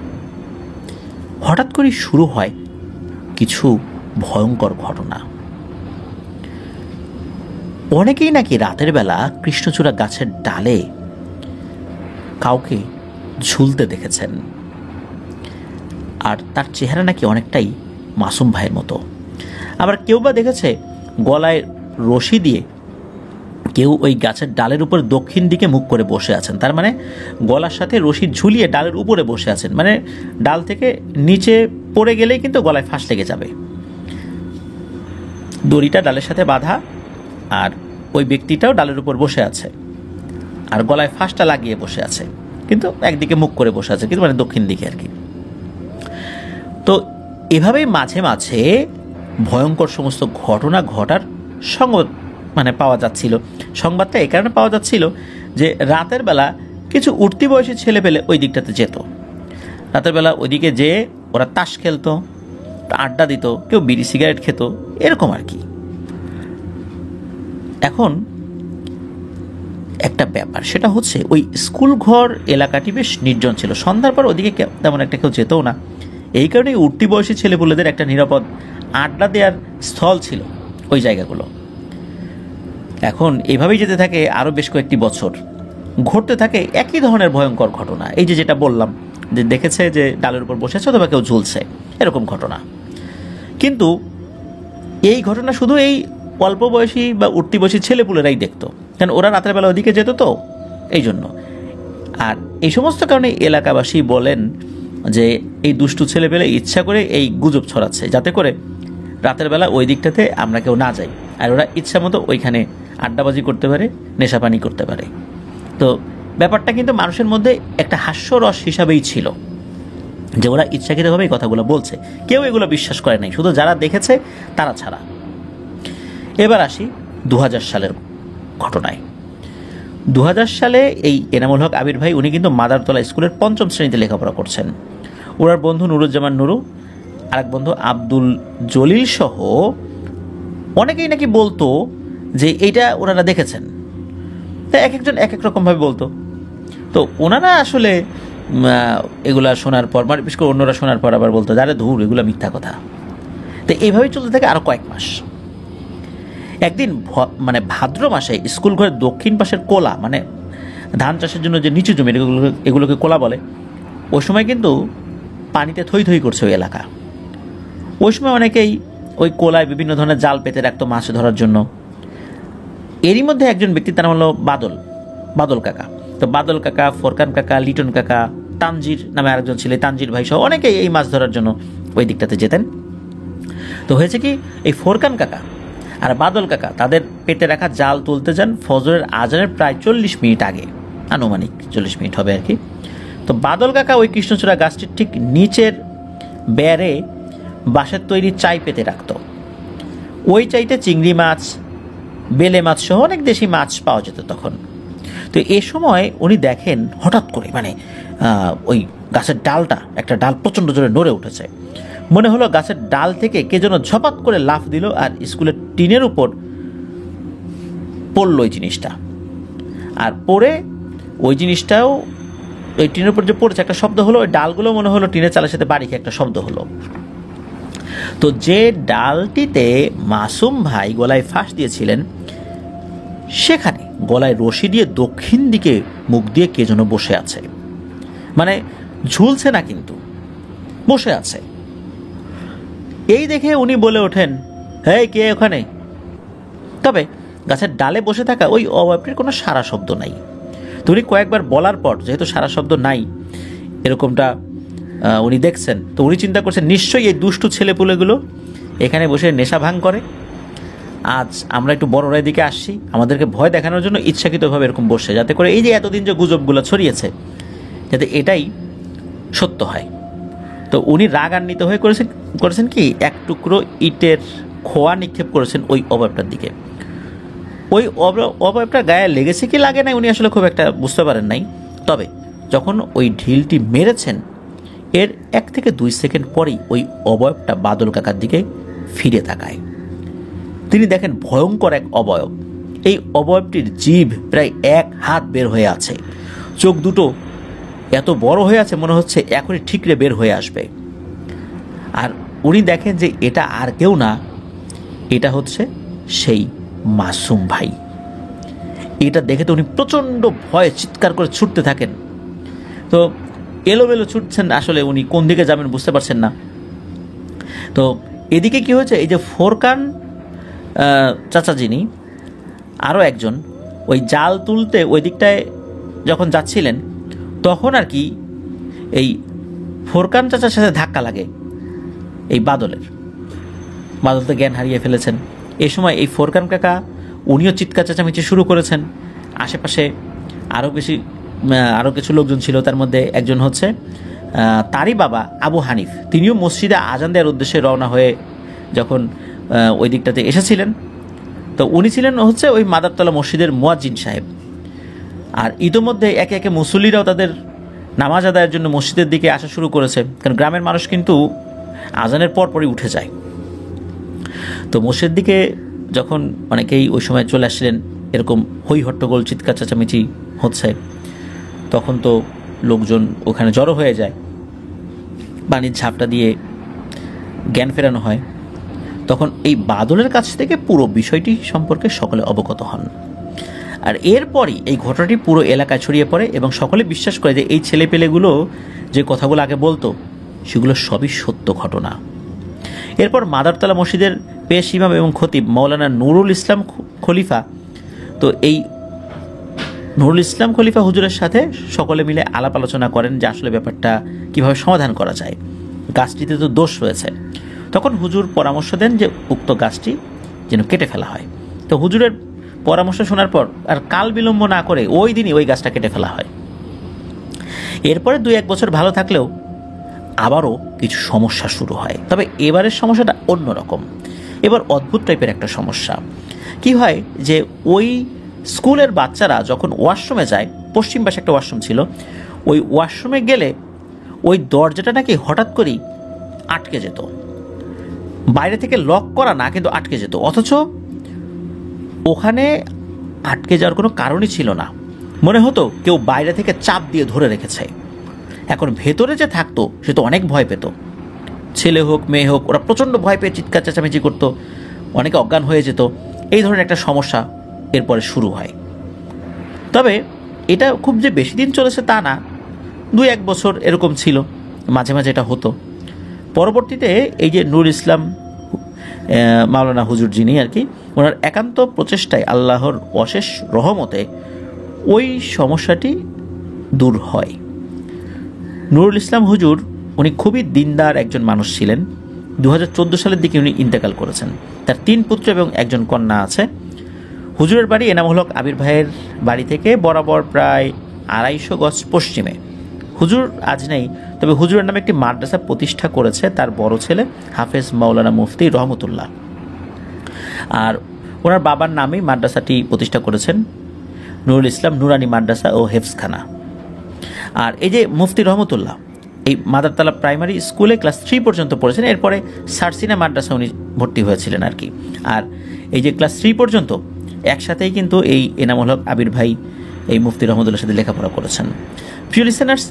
হঠাৎ করে শুরু হয় কিছু ভয়ঙ্কর ঘটনা। অনেকেই নাকি রাতের বেলা কৃষ্ণচূড়া গাছের ডালে কাউকে ঝুলতে দেখেছেন, আর তার চেহারা নাকি অনেকটাই মাসুম ভাইয়ের মতো। আবার কেউ বা দেখেছে গলায় রশি দিয়ে কেউ ওই গাছের ডালের উপর দক্ষিণ দিকে মুখ করে বসে আছেন, তার মানে গলার সাথে রশি ঝুলিয়ে ডালের উপরে বসে আছেন, মানে ডাল থেকে নিচে পড়ে গেলেই কিন্তু গলায় ফাঁস লেগে যাবে। দড়িটা ডালের সাথে বাঁধা, আর ওই ব্যক্তিটাও ডালের উপর বসে আছে, আর গলায় ফাঁসটা লাগিয়ে বসে আছে, কিন্তু একদিকে মুখ করে বসে আছে, কিন্তু মানে দক্ষিণ দিকে আর কি। তো এভাবেই মাঝে মাঝে ভয়ঙ্কর সমস্ত ঘটনা ঘটার মানে পাওয়া যাচ্ছিল। সংবাদটা এই কারণে পাওয়া যাচ্ছিল যে রাতের বেলা কিছু উঠতি বয়সী ছেলে পেলে ওই দিকটাতে যেত, রাতের বেলা ওইদিকে যেয়ে ওরা তাস খেলতো, আড্ডা দিত, কেউ বিড়ি সিগারেট খেত, এরকম আর কি। এখন একটা ব্যাপার, সেটা হচ্ছে ওই স্কুল ঘর এলাকাটি বেশ নির্জন ছিল, সন্ধ্যার পর ওদিকে তেমন একটা কেউ যেতও না। এই কারণেই উঠতি বয়সী ছেলেপুলেদের একটা নিরাপদ আড্ডা দেওয়ার স্থল ছিল ওই জায়গাগুলো। এখন এভাবেই যেতে থাকে আরও বেশ কয়েকটি বছর, ঘটতে থাকে একই ধরনের ভয়ঙ্কর ঘটনা। এই যে যেটা বললাম যে দেখেছে যে ডালের উপর বসেছে অথবা কেউ ঝুলছে, এরকম ঘটনা। কিন্তু এই ঘটনা শুধু এই অল্প বয়সী বা উঠতি বয়সী ছেলেপুলেরাই দেখতো, কারণ ওরা রাতের বেলা ওদিকে যেত তো, এই জন্য। আর এই সমস্ত কারণে এলাকাবাসী বলেন যে এই দুষ্টু ছেলেপেলে ইচ্ছা করে এই গুজব ছড়াচ্ছে যাতে করে রাতের বেলা ওই দিকটাতে আমরা কেউ না যাই, আর ওরা ইচ্ছা মতো ওইখানে আড্ডাবাজি করতে পারে, নেশাপানি করতে পারে। তো ব্যাপারটা কিন্তু মানুষের মধ্যে একটা হাস্যরস হিসাবেই ছিল যে ওরা ইচ্ছাকৃতভাবে এই কথাগুলো বলছে, কেউ এগুলো বিশ্বাস করে নাই, শুধু যারা দেখেছে তারা ছাড়া। এবার আসি 2000 সালের ঘটনায়। 2000 সালে এই এনামুল হক আবির ভাই উনি কিন্তু মাদারতলা স্কুলের 5ম শ্রেণীতে লেখাপড়া করছেন। ওনার বন্ধু নুরুজ্জামান নুরু, আরেক বন্ধু আব্দুল জলিল সহ অনেকেই নাকি বলতো যে এইটা ওনারা দেখেছেন। তাই এক একজন এক এক রকমভাবে বলতো। তো ওনারা আসলে এগুলা শোনার পর, মানে বিশেষ করে অন্যরা শোনার পর আবার বলতো যারা ধুর এগুলো মিথ্যা কথা। তো এইভাবেই চলতে থাকে আরও কয়েক মাস। একদিন মানে ভাদ্র মাসে স্কুল ঘরের দক্ষিণ পাশের কোলা, মানে ধান চাষের জন্য যে নিচু জমি এগুলোকে কোলা বলে, ওই সময় কিন্তু পানিতে থই থই করছে ওই এলাকা। ওই সময় অনেকেই ওই কোলায় বিভিন্ন ধরনের জাল পেতে রাখতো মাছ ধরার জন্য। এরই মধ্যে একজন ব্যক্তি, তার নাম হলো বাদল কাকা। তো বাদল কাকা, ফোরকান কাকা, লিটন কাকা, তানজির নামে আরেকজন ছিল, তানজির ভাই সহ অনেকেই এই মাছ ধরার জন্য ওই দিকটাতে যেতেন। তো হয়েছে কি, এই ফোরকান কাকা আর বাদল কাকা তাদের পেটে রাখা জাল তুলতে যান ফজরের আজানের প্রায় 40 মিনিট আগে, আনুমানিক 40 মিনিট হবে আর কি। তো বাদল কাকা ওই কৃষ্ণচূড়া গাছটির ঠিক নিচের বেড়ে বাঁশের তৈরি চাই পেতে রাখত। ওই চাইতে চিংড়ি মাছ, বেলে মাছ সহ অনেক দেশি মাছ পাওয়া যেত তখন। তো এ সময় উনি দেখেন হঠাৎ করে মানে ওই গাছের ডালটা, একটা ডাল প্রচণ্ড জোরে নড়ে উঠেছে। মনে হলো গাছের ডাল থেকে কে যেন ঝপাত করে লাফ দিল আর স্কুলের টিনের উপর পড়ল ওই জিনিসটা। আর পড়ে ওই জিনিসটাও ওই টিনের উপর যে পড়েছে একটা শব্দ হলো, ওই ডালগুলো মনে হলো টিনের চালের সাথে বাড়ি খেয়ে একটা শব্দ হলো। তো যে ডালটিতে মাসুম ভাই গলায় ফাঁস দিয়েছিলেন, সেখানে গলায় রশি দিয়ে দক্ষিণ দিকে মুখ দিয়ে কে যেন বসে আছে, মানে ঝুলছে না কিন্তু বসে আছে। এই দেখে উনি বলে ওঠেন, হেই কে ওখানে? তবে গাছের ডালে বসে থাকা ওই অবয়বটির কোনো সারা শব্দ নাই। তো উনি কয়েকবার বলার পর যেহেতু সারা শব্দ নাই, এরকমটা উনি দেখছেন, তো উনি চিন্তা করছেন নিশ্চয়ই এই দুষ্টু ছেলেপুলেগুলো এখানে বসে নেশা ভাঙ করে। আজ আমরা একটু বড়রাই দিকে আসছি, আমাদেরকে ভয় দেখানোর জন্য ইচ্ছাকৃতভাবে এরকম বসে, যাতে করে এই যে এতদিন যে গুজবগুলো ছড়িয়েছে যাতে এটাই সত্য হয়। তো উনি রাগান্বিত হয়ে করেছেন কি, এক টুকরো ইটের খোয়া নিক্ষেপ করেছেন ওই অবয়বটার দিকে। ওই অবয়বটা গায়ে লেগেছে কি লাগে নাই উনি আসলে খুব একটা বুঝতে পারেন নাই। তবে যখন ওই ঢিলটি মেরেছেন এর 1 থেকে 2 সেকেন্ড পরেই ওই অবয়বটা বাদল কাকার দিকে ফিরে তাকায়। তিনি দেখেন ভয়ঙ্কর এক অবয়ব। এই অবয়বটির জিভ প্রায় 1 হাত বের হয়ে আছে, চোখ দুটো এত বড় হয়ে আছে মনে হচ্ছে এখনই ঠিকরে বের হয়ে আসবে। আর উনি দেখেন যে এটা আর কেউ না, এটা হচ্ছে সেই মাসুম ভাই। এটা দেখে তো উনি প্রচণ্ড ভয়ে চিৎকার করে ছুটতে থাকেন। তো এলোমেলো ছুটছেন, আসলে উনি কোন দিকে যাবেন বুঝতে পারছেন না। তো এদিকে কি হয়েছে, এই যে ফোরকান চাচা যিনি আরও একজন ওই জাল তুলতে ওই দিকটায় যখন যাচ্ছিলেন, তখন আর কি এই ফোরকান চাচার সাথে ধাক্কা লাগে এই বাদল তো জ্ঞান হারিয়ে ফেলেছেন। এই সময় এই ফোরকান কাকা উনিও চিৎকার চেঁচামেচি শুরু করেছেন। আশেপাশে আরও কিছু লোকজন ছিল, তার মধ্যে একজন হচ্ছে তারই বাবা আবু হানিফ। তিনিও মসজিদে আজান দেওয়ার উদ্দেশ্যে রওনা হয়ে যখন ওই দিকটাতে এসেছিলেন, তো উনি ছিলেন হচ্ছে ওই মাদারতলা মসজিদের মুয়াজ্জিন সাহেব। আর ইতোমধ্যে একে একে মুসল্লিরাও তাদের নামাজ আদায়ের জন্য মসজিদের দিকে আসা শুরু করেছে, কারণ গ্রামের মানুষ কিন্তু আজানের পরপরই উঠে যায়। তো মসজিদের দিকে যখন অনেকেই ওই সময় চলে আসছিলেন, এরকম হই হট্টগোল চিৎকার চেঁচামেচি হচ্ছে, তখন তো লোকজন ওখানে জড়ো হয়ে যায়, পানির ঝাপটা দিয়ে জ্ঞান ফেরানো হয়। তখন এই বাদলের কাছ থেকে পুরো বিষয়টি সম্পর্কে সকলে অবগত হন। আর এরপরই এই ঘটনাটি পুরো এলাকায় ছড়িয়ে পড়ে এবং সকলে বিশ্বাস করে যে এই ছেলেপেলেগুলো যে কথাগুলো আগে বলতো সেগুলো সবই সত্য ঘটনা। এরপর মাদারতলা মসজিদের পেশ ইমাম এবং খতিব মাওলানা নুরুল ইসলাম খলিফা, তো এই নুরুল ইসলাম খলিফা হুজুরের সাথে সকলে মিলে আলাপ আলোচনা করেন যে আসলে ব্যাপারটা কিভাবে সমাধান করা যায়, গাছটিতে তো দোষ রয়েছে। তখন হুজুর পরামর্শ দেন যে উক্ত গাছটি যেন কেটে ফেলা হয়। তো হুজুরের পরামর্শ শোনার পর আর কাল বিলম্ব না করে ওই দিনই ওই গাছটা কেটে ফেলা হয়। এরপরে 2-1 বছর ভালো থাকলেও আবারও কিছু সমস্যা শুরু হয়, তবে এবারের সমস্যাটা অন্যরকম। এবার অদ্ভুত টাইপের একটা সমস্যা। কি হয় যে ওই স্কুলের বাচ্চারা যখন ওয়াশরুমে যায়, পশ্চিম পাশে একটা ওয়াশরুম ছিল, ওই ওয়াশরুমে গেলে ওই দরজাটা নাকি হঠাৎ করেই আটকে যেত, বাইরে থেকে লক করা না কিন্তু আটকে যেত, অথচ ওখানে আটকে যাওয়ার কোনো কারণই ছিল না, মনে হতো কেউ বাইরে থেকে চাপ দিয়ে ধরে রেখেছে। এখন ভেতরে যে থাকতো সে তো অনেক ভয় পেত, ছেলে হোক মেয়ে হোক, ওরা প্রচণ্ড ভয় পেয়ে চিৎকার চেঁচামেচি করতো, অনেকে অজ্ঞান হয়ে যেত। এই ধরনের একটা সমস্যা এরপরে শুরু হয়। তবে এটা খুব যে বেশি দিন চলেছে তা না, 2-1 বছর এরকম ছিল, মাঝে মাঝে এটা হতো। পরবর্তীতে এই যে নুরুল ইসলাম মাওলানা হুজুর যিনি আর কি, ওনার একান্ত প্রচেষ্টায় আল্লাহর অশেষ রহমতে ওই সমস্যাটি দূর হয়। নুরুল ইসলাম হুজুর উনি খুবই দিনদার একজন মানুষ ছিলেন। 2014 সালের দিকে উনি ইন্তেকাল করেছেন। তার 3 পুত্র এবং 1জন কন্যা আছে। হুজুরের বাড়ি এনামুল হক আবির ভাইয়ের বাড়ি থেকে বরাবর প্রায় 250 গজ পশ্চিমে। হুজুর আজ নেই, তবে হুজুরের নামে একটি মাদ্রাসা প্রতিষ্ঠা করেছে তার বড় ছেলে হাফেজ মাওলানা মুফতি রহমতুল্লাহ, আর ওনার বাবার নামেই মাদ্রাসাটি প্রতিষ্ঠা করেছেন নুরুল ইসলাম নুরানি মাদ্রাসা ও হেফজখানা। আর এই যে মুফতি রহমতুল্লাহ এই মাদারতলা প্রাইমারি স্কুলে ক্লাস 3 পর্যন্ত পড়েছেন, এরপরে সারসিনা মাদ্রাসা উনি ভর্তি হয়েছিলেন আর কি। আর এই যে ক্লাস 3 পর্যন্ত একসাথেই কিন্তু এই এনামুল হক আবির ভাই এই মুফতি রহমতুল্লাহর সাথে লেখাপড়া করেছেন। প্রিয় লিসেনার্স,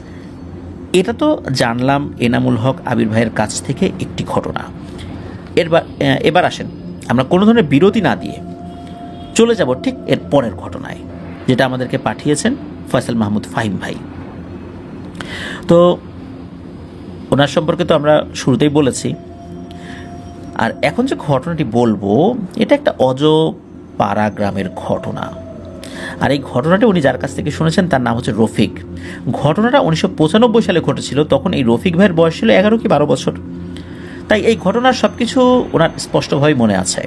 এটা তো জানলাম এনামুল হক আবির ভাইয়ের কাছ থেকে একটি ঘটনা। এবার আসেন আমরা কোনো ধরনের বিরতি না দিয়ে চলে যাব ঠিক এর পরের ঘটনায়, যেটা আমাদেরকে পাঠিয়েছেন ফয়সাল মাহমুদ ফাহিম ভাই। তো ওনার সম্পর্কে তো আমরা শুরুতেই বলেছি, আর এখন যে ঘটনাটি বলবো এটা একটা অজপাড়া গ্রামের ঘটনা। আর এই ঘটনাটি উনি যার কাছ থেকে শুনেছেন তার নাম হচ্ছে রফিক। ঘটনাটা 1995 সালে ঘটেছিল। তখন এই রফিক ভাইয়ের বয়স ছিল 11 কি 12 বছর। তাই এই ঘটনার সব কিছু ওনার স্পষ্টভাবে মনে আছে।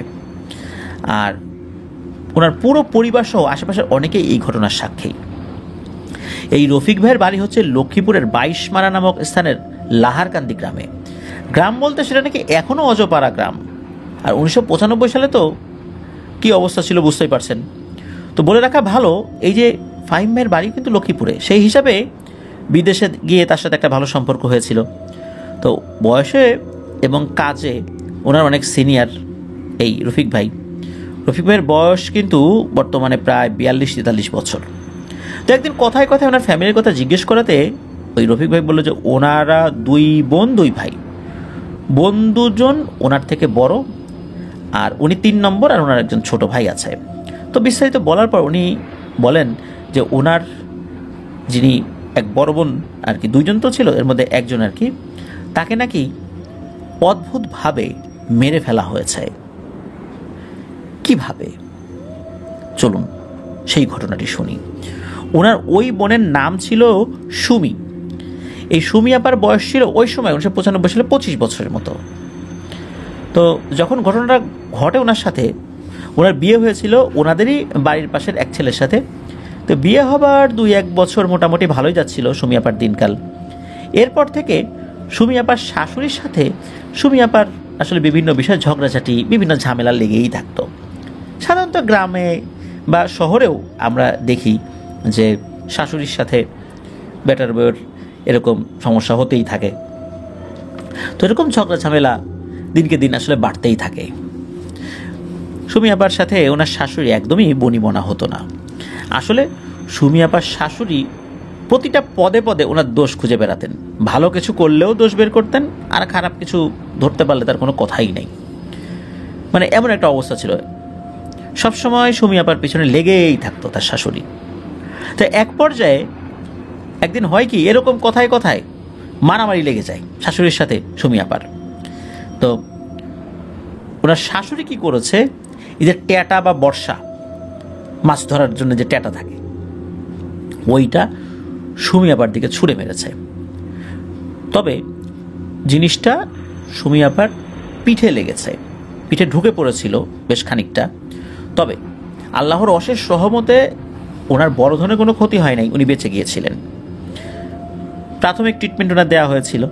আর ওনার পুরো পরিবার সহ আশেপাশের অনেকেই এই ঘটনার সাক্ষী। এই রফিক ভাইয়ের বাড়ি হচ্ছে লক্ষ্মীপুরের 22 মারা নামক স্থানের লাহারকান্দি গ্রামে। গ্রাম বলতে সেটা নাকি এখনও অজপাড়া গ্রাম। আর 1995 সালে তো কী অবস্থা ছিল বুঝতেই পারছেন। তো বলে রাখা ভালো, এই যে ফাহিম ভাইয়ের বাড়ি কিন্তু লক্ষ্মীপুরে, সেই হিসাবে বিদেশে গিয়ে তার সাথে একটা ভালো সম্পর্ক হয়েছিল। তো বয়সে এবং কাজে ওনার অনেক সিনিয়র এই রফিক ভাই। রফিক ভাইয়ের বয়স কিন্তু বর্তমানে প্রায় 42-43 বছর। তো একদিন কথায় কথায় ওনার ফ্যামিলির কথা জিজ্ঞেস করাতে ওই রফিক ভাই বললো যে ওনারা 2 বোন 2 ভাই, বোন 2 জন ওনার থেকে বড়, আর উনি 3 নম্বর, আর ওনার একজন ছোট ভাই আছে। তো বিস্তারিত বলার পর উনি বলেন যে ওনার যিনি এক বড় বোন আর কি, 2 জন তো ছিল, এর মধ্যে একজন আর কি, তাকে নাকি অদ্ভুতভাবে মেরে ফেলা হয়েছে। কিভাবে? চলুন সেই ঘটনাটি শুনি। ওনার ওই বোনের নাম ছিল সুমি। এই সুমি আপার বয়স ছিল ওই সময় 1995 সালে 25 বছরের মতো। তো যখন ঘটনাটা ঘটে ওনার সাথে, ওনার বিয়ে হয়েছিল ওনাদেরই বাড়ির পাশের এক ছেলের সাথে। তো বিয়ে হবার 2-1 বছর মোটামুটি ভালোই যাচ্ছিল সুমি আপার দিনকাল। এরপর থেকে সুমি আপার শাশুড়ির সাথে সুমি আপার আসলে বিভিন্ন বিষয়ে ঝগড়াঝাটি, বিভিন্ন ঝামেলা লেগেই থাকতো। সাধারণত গ্রামে বা শহরেও আমরা দেখি যে শাশুড়ির সাথে বেটার বউয়ের এরকম সমস্যা হতেই থাকে। তো এরকম ঝগড়া ঝামেলা দিনকে দিন আসলে বাড়তেই থাকে। সুমি আপার সাথে ওনার শাশুড়ি একদমই বনিবনা হতো না। আসলে সুমি আপার শাশুড়ি প্রতিটা পদে পদে ওনার দোষ খুঁজে বেড়াতেন। ভালো কিছু করলেও দোষ বের করতেন, আর খারাপ কিছু ধরতে পারলে তার কোনো কথাই নেই। মানে এমন একটা অবস্থা ছিল, সবসময় সুমি আপার পিছনে লেগেই থাকতো তার শাশুড়ি। তো এক পর্যায়ে একদিন হয় কি, এরকম কথায় কথায় মারামারি লেগে যায় শাশুড়ির সাথে সুমি আপার। তো ওনার শাশুড়ি কি করেছে, এই যে ট্যাটা বা বর্ষা, মাছ ধরার জন্য যে ট্যাটা থাকে, ওইটা সুমি আপার দিকে ছুঁড়ে মেরেছে। তবে জিনিসটা সুমি আপার পিঠে লেগেছে, পিঠে ঢুকে পড়েছিল বেশ খানিকটা। তবে আল্লাহর অশেষ রহমতে ওনার বড় ধরনের কোনো ক্ষতি হয় নাই, উনি বেঁচে গিয়েছিলেন। প্রাথমিক ট্রিটমেন্ট ওনার দেওয়া হয়েছিল,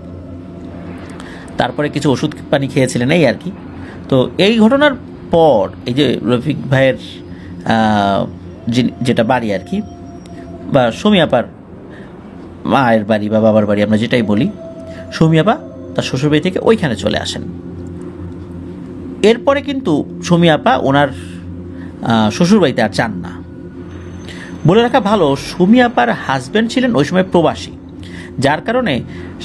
তারপরে কিছু ওষুধ পানি খেয়েছিলেন, এই আর কি। তো এই ঘটনার পর এই যে রফিক ভাইয়ের যেটা বাড়ি আর কি, বা সুমি আপার মায়ের বাড়ি বা বাবার বাড়ি আমরা যেটাই বলি, সুমি আপা তার শ্বশুরবাড়ি থেকে ওইখানে চলে আসেন। এরপরে কিন্তু সুমি আপা ওনার শ্বশুরবাড়িতে আর যান না। বলে রাখা ভালো, সুমি আপার হাজব্যান্ড ছিলেন ওই সময় প্রবাসী, যার কারণে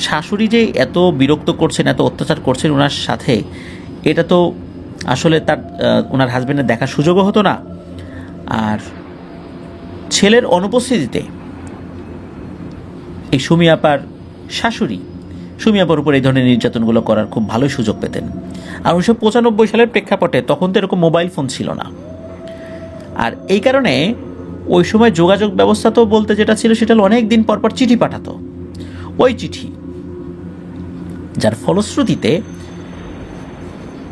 শাশুড়ি যে এত বিরক্ত করছেন, এত অত্যাচার করছেন ওনার সাথে, এটা তো আসলে তার ওনার হাজব্যান্ডের দেখার সুযোগও হতো না। আর ছেলের অনুপস্থিতিতে এই সুমি আপার শাশুড়ি সুমি আপার উপর এই ধরনের নির্যাতনগুলো করার খুব ভালোই সুযোগ পেতেন। আর 1995 সালের প্রেক্ষাপটে তখন তো এরকম মোবাইল ফোন ছিল না, আর এই কারণে ওই সময় যোগাযোগ ব্যবস্থা তো বলতে যেটা ছিল সেটা অনেক দিন পর পর চিঠি পাঠাতো। ওই চিঠি, যার ফলশ্রুতিতে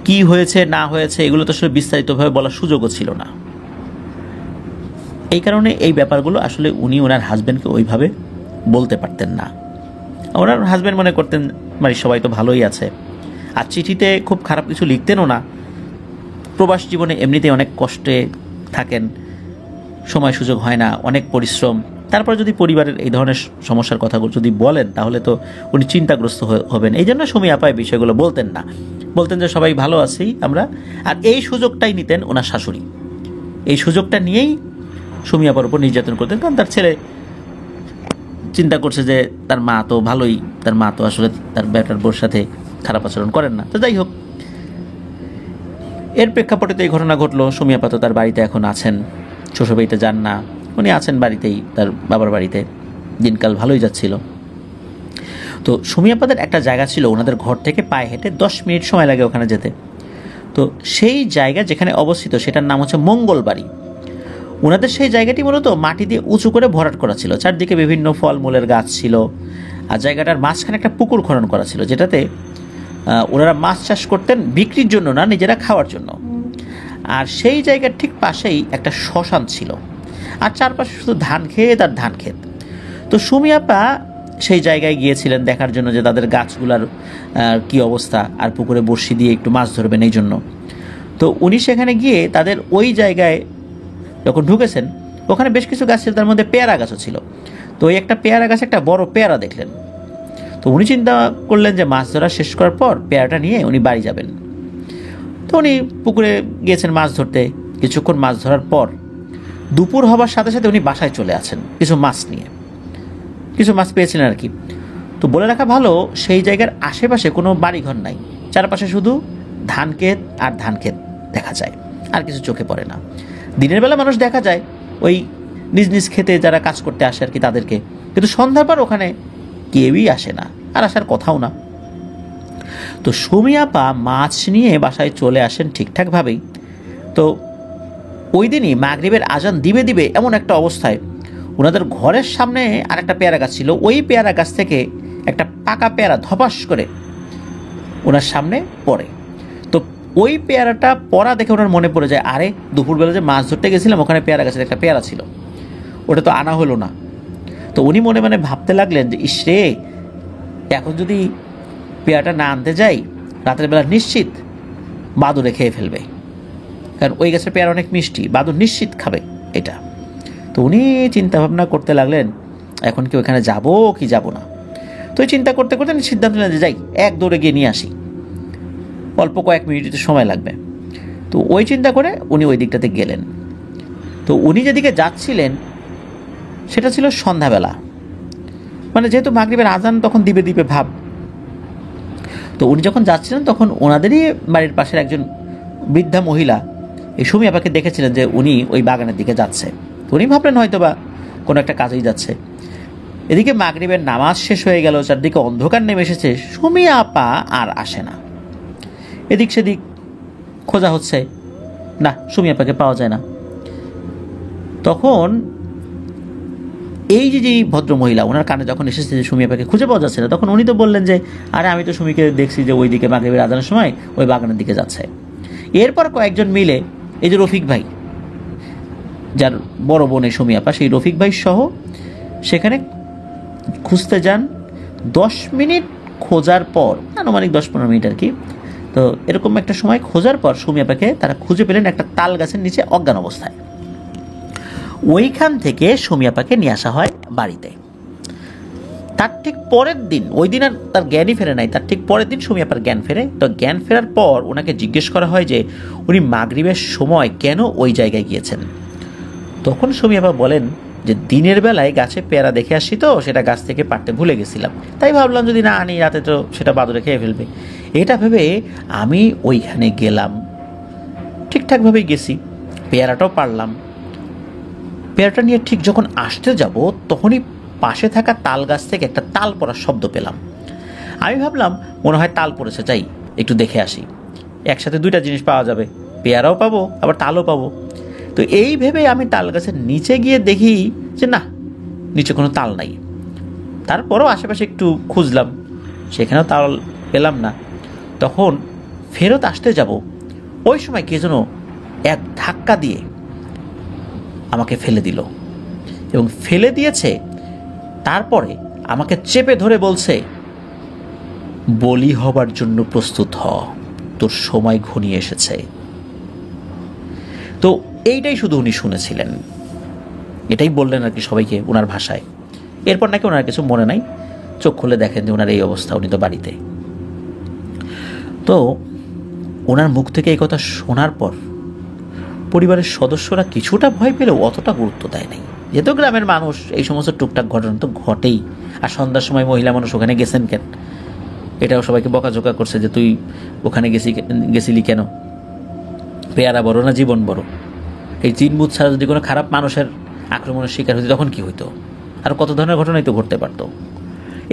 কি হয়েছে না হয়েছে এগুলো তো আসলে বিস্তারিতভাবে বলার সুযোগও ছিল না। এই কারণে এই ব্যাপারগুলো আসলে উনি ওনার হাজব্যান্ডকে ওইভাবে বলতে পারতেন না। ওনার হাজব্যান্ড মনে করতেন বাড়ির সবাই তো ভালোই আছে, আর চিঠিতে খুব খারাপ কিছু লিখতেনও না। প্রবাস জীবনে এমনিতেই অনেক কষ্টে থাকেন, সময় সুযোগ হয় না, অনেক পরিশ্রম, তারপর যদি পরিবারের এই ধরনের সমস্যার কথাগুলো যদি বলেন তাহলে তো উনি চিন্তাগ্রস্ত হবেন। এই জন্য সুমি আপা এই বিষয়গুলো বলতেন না, বলতেন যে সবাই ভালো আছি আমরা। আর এই সুযোগটাই নিতেন ওনার শাশুড়ি, এই সুযোগটা নিয়েই সুমি আপার উপর নির্যাতন করতেন। কারণ তার ছেলে চিন্তা করছে যে তার মা তো ভালোই, তার মা তো আসলে তার বেটার বউর সাথে খারাপ আচরণ করেন না। তো যাই হোক, এর প্রেক্ষাপটে তো এই ঘটনা ঘটলো। সুমি আপা তো তার বাড়িতে এখন আছেন, শ্বশুরবাড়িতে যান না, উনি আছেন বাড়িতেই, তার বাবার বাড়িতে। দিনকাল ভালোই যাচ্ছিল। তো সুমি আপাদের একটা জায়গা ছিল, ওনাদের ঘর থেকে পায়ে হেঁটে 10 মিনিট সময় লাগে ওখানে যেতে। তো সেই জায়গা যেখানে অবস্থিত সেটার নাম হচ্ছে মঙ্গলবাড়ি। ওনাদের সেই জায়গাটি মূলত মাটি দিয়ে উঁচু করে ভরাট করা ছিল, চারদিকে বিভিন্ন ফলমূলের গাছ ছিল, আর জায়গাটার মাঝখানে একটা পুকুর খনন করা ছিল, যেটাতে ওনারা মাছ চাষ করতেন বিক্রির জন্য না, নিজেরা খাওয়ার জন্য। আর সেই জায়গার ঠিক পাশেই একটা শ্মশান ছিল, আর চারপাশে শুধু ধান ক্ষেত আর ধান ক্ষেত। তো সুমি আপা সেই জায়গায় গিয়েছিলেন দেখার জন্য যে তাদের গাছগুলার কি অবস্থা, আর পুকুরে বড়শি দিয়ে একটু মাছ ধরবেন এই জন্য। তো উনি সেখানে গিয়ে তাদের ওই জায়গায় যখন ঢুকেছেন, ওখানে বেশ কিছু গাছ ছিল, তার মধ্যে পেয়ারা গাছও ছিল। তো ওই একটা পেয়ারা গাছ, একটা বড় পেয়ারা দেখলেন। তো উনি চিন্তা করলেন যে মাছ ধরা শেষ করার পর পেয়ারাটা নিয়ে উনি বাড়ি যাবেন। তো উনি পুকুরে গিয়েছেন মাছ ধরতে। কিছুক্ষণ মাছ ধরার পর দুপুর হবার সাথে সাথে উনি বাসায় চলে আসেন কিছু মাছ নিয়ে, কিছু মাছ পেয়েছিলেন আর কি। তো বলে রাখা ভালো, সেই জায়গার আশেপাশে কোনো বাড়িঘর নাই, চারপাশে শুধু ধান ক্ষেত আর ধান ক্ষেত দেখা যায়, আর কিছু চোখে পড়ে না। দিনের বেলা মানুষ দেখা যায় ওই নিজ নিজ ক্ষেতে যারা কাজ করতে আসে আর কি তাদেরকে, কিন্তু সন্ধ্যার পর ওখানে কেউই আসে না, আর আসার কথাও না। তো সুমি আপা মাছ নিয়ে বাসায় চলে আসেন ঠিকঠাকভাবেই। তো ওই দিনই মাগরিবের আজান দিবে দিবে এমন একটা অবস্থায় ওনাদের ঘরের সামনে আর একটা পেয়ারা গাছ ছিল, ওই পেয়ারা গাছ থেকে একটা পাকা পেয়ারা ধপাস করে ওনার সামনে পড়ে। তো ওই পেয়ারাটা পড়া দেখে ওনার মনে পড়ে যায়, আরে দুপুরবেলা যে মাছ ধরতে গেছিলাম ওখানে পেয়ারা গাছের একটা পেয়ারা ছিল, ওটা তো আনা হলো না। তো উনি মনে মনে ভাবতে লাগলেন যে ইসরে, এখন যদি পেয়ারাটা না আনতে যাই রাতের বেলা নিশ্চিত বাদুড়ে খেয়ে ফেলবে। কারণ ওই গাছের পেয়ারা অনেক মিষ্টি, বাদুর নিশ্চিত খাবে এটা। তো উনি চিন্তা ভাবনা করতে লাগলেন এখন কি ওখানে যাব কি যাব না। তো এই চিন্তা করতে করতে সিদ্ধান্ত নিলেন যে যাই, এক দৌড়ে গিয়ে নিয়ে আসি, অল্প কয়েক মিনিটের সময় লাগবে। তো ওই চিন্তা করে উনি ওই দিকটাতে গেলেন। তো উনি যেদিকে যাচ্ছিলেন সেটা ছিল সন্ধ্যাবেলা, মানে যেহেতু মাগরিবের আজান তখন দিবে দিবে ভাব। তো উনি যখন যাচ্ছিলেন তখন ওনাদেরই বাড়ির পাশের একজন বৃদ্ধা মহিলা এই সুমি আপাকে দেখেছিলেন যে উনি ওই বাগানের দিকে যাচ্ছে। তো উনি ভাবলেন হয়তো বা কোনো একটা কাজেই যাচ্ছে। এদিকে মাগরিবের নামাজ শেষ হয়ে গেল, চারদিকে অন্ধকার নেমে এসেছে, সুমি আপা আর আসে না। এদিক সেদিক খোঁজা হচ্ছে, না সুমি আপাকে পাওয়া যায় না। তখন এই যে ভদ্র মহিলা ওনার কানে যখন এসেছে যে সুমি আপাকে খুঁজে পাওয়া যাচ্ছে না, তখন উনি তো বললেন যে আরে আমি তো সুমিকে দেখছি যে ওই দিকে মাগরিবের আজানের সময় ওই বাগানের দিকে যাচ্ছে। এরপর কয়েকজন মিলে এই যে রফিক ভাই, যার বড় বোন এই সুমি আপা, সেই রফিক ভাই সহ সেখানে খুঁজতে যান। 10 মিনিট খোঁজার পর, আনুমানিক 10-15 মিনিট আর কি, তো এরকম একটা সময় খোঁজার পর সুমি আপাকে তারা খুঁজে পেলেন একটা তাল গাছের নিচে অজ্ঞান অবস্থায়। ওইখান থেকে সুমি আপাকে নিয়ে আসা হয় বাড়িতে। তার ঠিক পরের দিন, ওই দিন আর তার জ্ঞানই ফেরে নাই, তার ঠিক পরের দিন সুমি আপার জ্ঞান ফেরে। তো জ্ঞান ফেরার পর ওনাকে জিজ্ঞেস করা হয় যে উনি মাগরিবের সময় কেন ওই জায়গায় গিয়েছেন। তখন সুমি আপা বলেন যে দিনের বেলায় গাছে পেয়ারা দেখে আসছি, তো সেটা গাছ থেকে পাড়তে ভুলে গেছিলাম, তাই ভাবলাম যদি না আনি রাতে তো সেটা বাদুড়ে খেয়ে ফেলবে। এটা ভেবে আমি ওইখানে গেলাম, ঠিকঠাকভাবেই গেছি, পেয়ারাটাও পারলাম। পেয়ারাটা নিয়ে ঠিক যখন আসতে যাব তখনই পাশে থাকা তাল গাছ থেকে একটা তাল পড়ার শব্দ পেলাম। আমি ভাবলাম মনে হয় তাল পড়েছে, যাই একটু দেখে আসি, একসাথে দুইটা জিনিস পাওয়া যাবে, পেয়ারাও পাবো আবার তালও পাবো। তো এই ভেবে আমি তাল গাছের নিচে গিয়ে দেখি যে না, নিচে কোনো তাল নাই। তারপরও আশেপাশে একটু খুঁজলাম, সেখানেও তাল পেলাম না। তখন ফেরত আসতে যাব, ওই সময় কে যেন এক ধাক্কা দিয়ে আমাকে ফেলে দিল, এবং ফেলে দিয়েছে তারপরে আমাকে চেপে ধরে বলছে বলি হবার জন্য প্রস্তুত হ, তোর সময় ঘনিয়ে এসেছে। তো এইটাই শুধু উনি শুনেছিলেন, এটাই বললেন আর কি সবাইকে ওনার ভাষায়। এরপর নাকি ওনার কিছু মনে নাই, চোখ খুলে দেখেন যে ওনার এই অবস্থা, উনি তো বাড়িতে। তো ওনার মুখ থেকে এই কথা শোনার পর পরিবারের সদস্যরা কিছুটা ভয় পেলেও অতটা গুরুত্ব দেয় নাই, যেহেতু গ্রামের মানুষ, এই সমস্ত টুকটাক ঘটনা তো ঘটেই। আর সন্ধ্যার সময় মহিলা মানুষ ওখানে গেছেন কেন, এটাও সবাইকে বকাঝোকা করছে যে তুই ওখানে গেছিলি কেন, পেয়ারা বড় না জীবন বড়। এই চিনবুত ছাড়া যদি কোনো খারাপ মানুষের আক্রমণের শিকার হতো তখন কি হইতো, আর কত ধরনের ঘটনাই তো ঘটতে পারতো।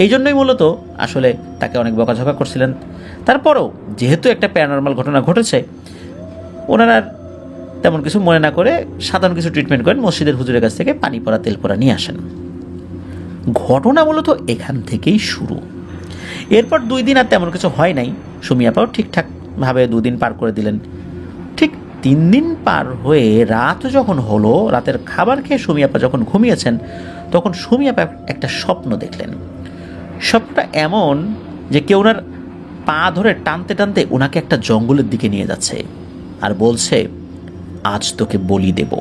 এই জন্যই মূলত আসলে তাকে অনেক বকাঝোকা করছিলেন। তারপরেও যেহেতু একটা প্যারানর্মাল ঘটনা ঘটেছে, ওনারা তেমন কিছু মনে না করে সাধারণ কিছু ট্রিটমেন্ট করেন, মসজিদের হুজুরের কাছ থেকে পানি পড়া তেল পড়া নিয়ে আসেন। ঘটনা মূলত এখান থেকেই শুরু। এরপর 2 দিন আর তেমন কিছু হয় নাই, সুমি আপাও ঠিকঠাকভাবে 2 দিন পার করে দিলেন। ঠিক 3 দিন পার হয়ে রাত যখন হলো, রাতের খাবার খেয়ে সুমি আপা যখন ঘুমিয়েছেন, তখন সুমি আপা একটা স্বপ্ন দেখলেন। স্বপ্নটা এমন যে কেউ ওনার পা ধরে টানতে টানতে ওনাকে একটা জঙ্গলের দিকে নিয়ে যাচ্ছে আর বলছে আজ তোকে বলি দেব।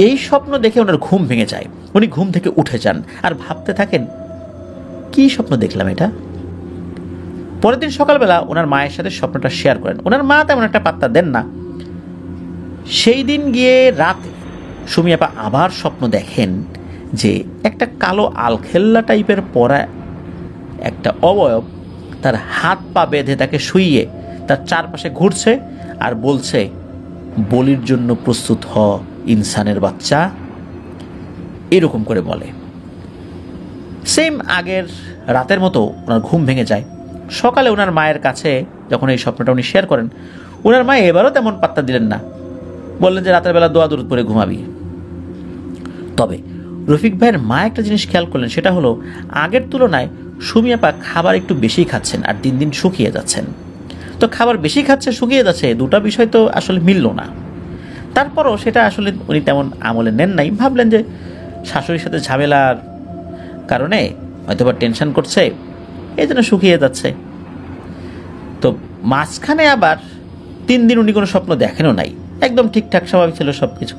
এই স্বপ্ন দেখে ওনার ঘুম ভেঙে যায়, উনি ঘুম থেকে উঠে যান আর ভাবতে থাকেন কি স্বপ্ন দেখলাম এটা। পরের দিন সকালবেলা ওনার মায়ের সাথে স্বপ্নটা শেয়ার করেন। ওনার মা তেমন একটা পাত্তা দেন না। সেই দিন গিয়ে রাতে সুমি আপা আবার স্বপ্ন দেখেন যে একটা কালো আলখেল্লা টাইপের পরা একটা অবয়ব তার হাত পা বেঁধে তাকে শুইয়ে তার চারপাশে ঘুরছে আর বলছে বলির জন্য প্রস্তুত হ ইনসানের বাচ্চা, এরকম করে বলে। সেম আগের রাতের মতো ওনার ঘুম ভেঙে যায়। সকালে ওনার মায়ের কাছে যখন এই স্বপ্নটা উনি শেয়ার করেন, ওনার মা এবারও তেমন পাত্তা দিলেন না, বললেন যে রাতের বেলা দোয়া দরুদ পড়ে ঘুমাবি। তবে রফিক ভাইয়ের মা একটা জিনিস খেয়াল করলেন, সেটা হলো আগের তুলনায় সুমি আপা খাবার একটু বেশি খাচ্ছেন আর দিন দিন শুকিয়ে যাচ্ছেন। তো খাবার বেশি খাচ্ছে, শুকিয়ে যাচ্ছে, দুটা বিষয় তো আসলে মিলল না। তারপরও সেটা আসলে উনি তেমন আমলে নেন নাই, ভাবলেন যে শাশুড়ির সাথে ঝামেলার কারণে হয়তোবা টেনশন করছে, এই জন্য শুকিয়ে যাচ্ছে। তো মাঝখানে আবার 3 দিন উনি কোনো স্বপ্ন দেখেনও নাই, একদম ঠিকঠাক স্বাভাবিক ছিল সব কিছু।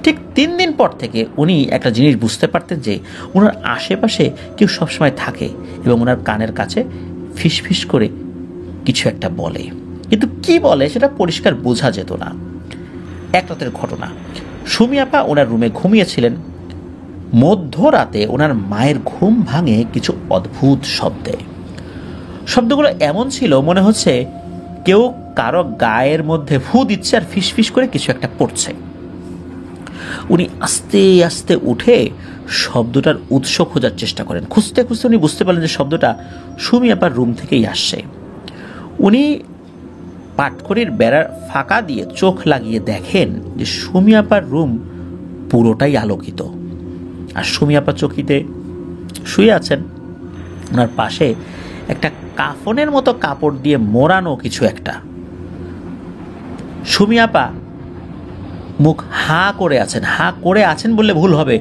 ঠিক 3 দিন পর থেকে উনি একটা জিনিস বুঝতে পারতেন যে ওনার আশেপাশে কেউ সবসময় থাকে এবং ওনার কানের কাছে ফিসফিস করে কিছু একটা বলে, কিন্তু কি বলে সেটা পরিষ্কার বোঝা যেত না। এক রাতের ঘটনা, সুমি আপা ওনার রুমে ঘুমিয়েছিলেন। মধ্যরাতে ওনার মায়ের ঘুম ভাঙে কিছু অদ্ভুত শব্দে। শব্দগুলো এমন ছিল মনে হচ্ছে কেউ কারো গায়ের মধ্যে ফু দিচ্ছে আর ফিসফিস করে কিছু একটা পড়ছে। উনি আস্তে আস্তে উঠে শব্দটার উৎস খোঁজার চেষ্টা করেন। খুঁজতে খুঁজতে উনি বুঝতে পারলেন যে শব্দটা সুমি আপার রুম থেকেই আসছে। উনি পাটখড়ির বেড়ার ফাঁকা দিয়ে চোখ লাগিয়ে দেখেন যে সুমি আপার রুম পুরোটাই আলোকিত, আর সুমি আপা চৌকিতে শুয়ে আছেন। ওনার পাশে একটা কাফনের মতো কাপড় দিয়ে মোড়ানো কিছু একটা। সুমি আপা মুখ হা করে আছেন। হা করে আছেন বললে ভুল হবে,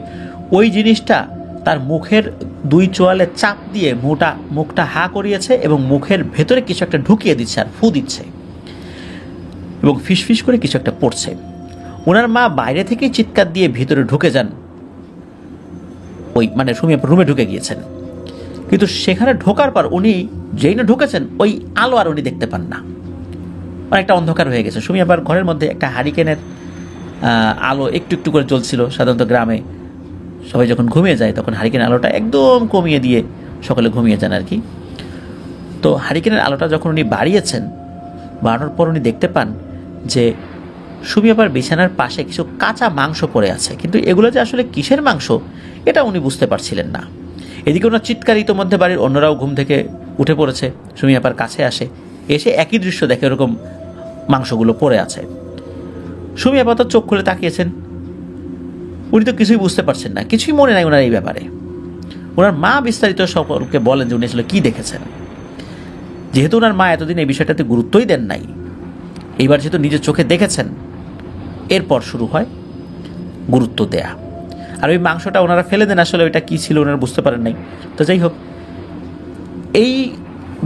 ওই জিনিসটা তার মুখের 2 চোয়ালে চাপ দিয়ে মুখটা হা করিয়েছে এবং মুখের ভেতরে কিছু একটা ঢুকিয়ে দিচ্ছে আর ফু দিচ্ছে এবং ফিসফিস করে কিছু একটা পড়ছে। ওনার মা বাইরে থেকেই চিৎকার দিয়ে ভিতরে ঢুকে যান, ওই মানে সুমি আপা রুমে ঢুকে গিয়েছেন। কিন্তু সেখানে ঢোকার পর উনি যেই না ঢুকেছেন ওই আলো আর উনি দেখতে পান না, অনেকটা অন্ধকার হয়ে গেছে। সুমি আপার ঘরের মধ্যে একটা হারিকেনের আলো একটু একটু করে জ্বলছিল। সাধারণত গ্রামে সবাই যখন ঘুমিয়ে যায় তখন হারিকেনের আলোটা একদম কমিয়ে দিয়ে সকালে ঘুমিয়ে যান আর কি। তো হারিকেনের আলোটা যখন উনি বাড়িয়েছেন, বাড়ানোর পর উনি দেখতে পান যে সুমি আপার বিছানার পাশে কিছু কাঁচা মাংস পড়ে আছে, কিন্তু এগুলো যে আসলে কিসের মাংস এটা উনি বুঝতে পারছিলেন না। এদিকে ওনার চিৎকার, ইতোমধ্যে বাড়ির অন্যরাও ঘুম থেকে উঠে পড়েছে, সুমি আপার কাছে আসে, এসে একই দৃশ্য দেখে এরকম মাংসগুলো পড়ে আছে। সুমি আপা তো চোখ খুলে তাকিয়েছেন, উনি তো কিছুই বুঝতে পারছেন না, কিছুই মনে নাই ওনার এই ব্যাপারে। ওনার মা বিস্তারিত সকলকে বলেন যে উনি আসলে কী দেখেছেন। যেহেতু ওনার মা এতদিন এই বিষয়টাতে গুরুত্বই দেন নাই, এইবার যেহেতু নিজের চোখে দেখেছেন, এরপর শুরু হয় গুরুত্ব দেয়া। আর ওই মাংসটা ওনারা ফেলে দেন, আসলে ওইটা কী ছিল ওনারা বুঝতে পারেন নাই। তো যাই হোক, এই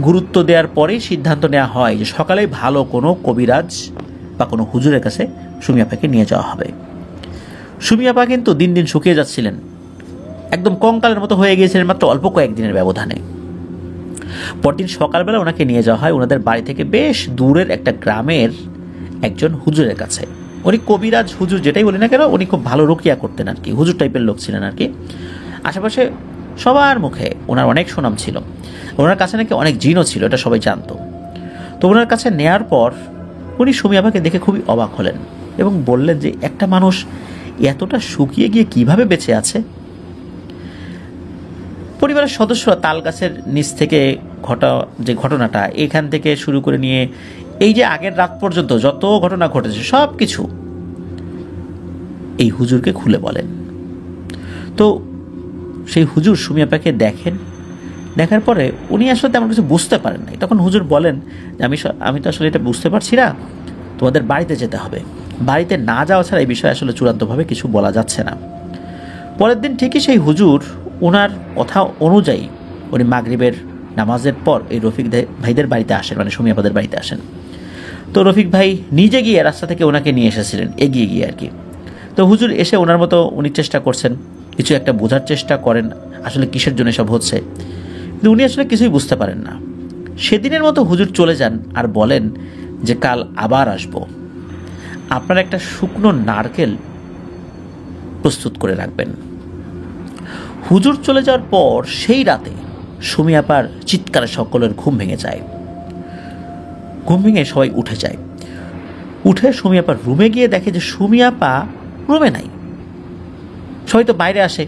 গুরুত্ব দেওয়ার পরেই সিদ্ধান্ত নেওয়া হয় যে সকালেই ভালো কোনো কবিরাজ বা কোনো হুজুরের কাছে সুমি আপাকে নিয়ে যাওয়া হবে। সুমি আপা কিন্তু দিন দিন শুকিয়ে যাচ্ছিলেন, একদম কঙ্কালের মতো হয়ে গিয়েছিলেন মাত্র অল্প কয়েকদিনের ব্যবধানে। পরদিন সকালবেলা ওনাকে নিয়ে যাওয়া হয় ওনাদের বাড়ি থেকে বেশ দূরের একটা গ্রামের একজন হুজুরের কাছে। উনি কবিরাজ হুজুর যেটাই বলি না কেন, উনি খুব ভালো রুকিয়া করতেন আর কি, হুজুর টাইপের লোক ছিলেন আর কি। আশেপাশে সবার মুখে ওনার অনেক সুনাম ছিল। ওনার কাছে নাকি অনেক জিনও ছিল, এটা সবাই জানতো। তো ওনার কাছে নেয়ার পর উনি সুমি আপাকে দেখে খুবই অবাক হলেন এবং বললেন যে একটা মানুষ এতটা শুকিয়ে গিয়ে কিভাবে বেঁচে আছে। পরিবারের সদস্যরা তাল গাছের নিচ থেকে যে ঘটনাটা, এখান থেকে শুরু করে নিয়ে এই যে আগের রাত পর্যন্ত যত ঘটনা ঘটেছে সব কিছু এই হুজুরকে খুলে বলেন। তো সেই হুজুর সুমি আপাকে দেখেন, দেখার পরে উনি আসলে তেমন কিছু বুঝতে পারেন নাই। তখন হুজুর বলেন যে আমি তো আসলে এটা বুঝতে পারছি না, তোমাদের বাড়িতে যেতে হবে, বাড়িতে না যাওয়া ছাড়া এই বিষয়ে আসলে চূড়ান্তভাবে কিছু বলা যাচ্ছে না। পরের দিন ঠিকই সেই হুজুর ওনার কথা অনুযায়ী উনি মাগরিবের নামাজের পর এই রফিক ভাইদের বাড়িতে আসেন, মানে সুমি আপাদের বাড়িতে আসেন। তো রফিক ভাই নিজে গিয়ে রাস্তা থেকে ওনাকে নিয়ে এসেছিলেন, এগিয়ে গিয়ে আর কি। তো হুজুর এসে ওনার মতো উনি চেষ্টা করছেন, কিছু একটা বোঝার চেষ্টা করেন আসলে কিসের জন্য সব হচ্ছে, কিন্তু উনি আসলে কিছুই বুঝতে পারেন না। সেদিনের মতো হুজুর চলে যান আর বলেন যে কাল আবার আসব, আপনার একটা শুকনো নারকেল প্রস্তুত করে রাখবেন। হুজুর চলে যাওয়ার পর সেই রাতে সুমি আপার চিৎকারে সকলের ঘুম ভেঙে যায়। ঘুম ভেঙে সবাই উঠে যায়। উঠে সুমি আপার রুমে গিয়ে দেখে যে সুমি আপা রুমে নাই। সবাই তো বাইরে আসে,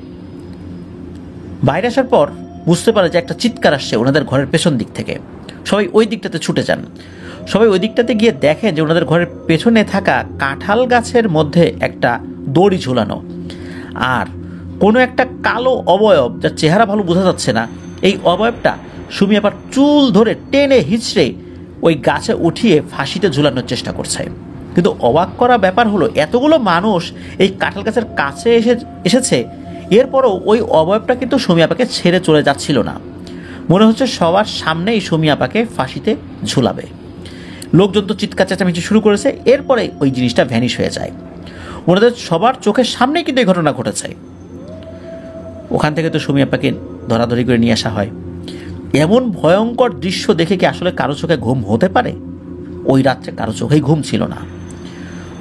বাইরে আসার পর বুঝতে পারে যে একটা চিৎকার আসছে ওনাদের ঘরের পেছন দিক থেকে। সবাই ওই দিকটাতে ছুটে যান। সবাই ওই দিকটাতে গিয়ে দেখেন যে ওনাদের ঘরের পেছনে থাকা কাঁঠাল গাছের মধ্যে একটা দড়ি ঝুলানো, আর কোনো একটা কালো অবয়ব, যার চেহারা ভালো বোঝা যাচ্ছে না, এই অবয়বটা সুমি আপার চুল ধরে টেনে হিঁচড়ে ওই গাছে উঠিয়ে ফাঁসিতে ঝুলানোর চেষ্টা করছে। কিন্তু অবাক করা ব্যাপার হলো এতগুলো মানুষ এই কাঁঠাল গাছের কাছে এসেছে, এরপরও ওই অবয়বটা কিন্তু সুমি আপাকে ছেড়ে চলে যাচ্ছিল না। মনে হচ্ছে সবার সামনেই সুমি আপাকে ফাঁসিতে ঝুলাবে। লোকজন তো চিৎকার চেঁচামেচি শুরু করেছে। এরপরে ওই জিনিসটা ভ্যানিশ হয়ে যায়। ওনাদের সবার চোখের সামনেই কিন্তু এই ঘটনা ঘটেছে। ওখান থেকে তো সুমি আপাকে ধরাধরি করে নিয়ে আসা হয়। এমন ভয়ঙ্কর দৃশ্য দেখে কি আসলে কারো চোখে ঘুম হতে পারে? ওই রাত্রে কারো চোখেই ঘুম ছিল না।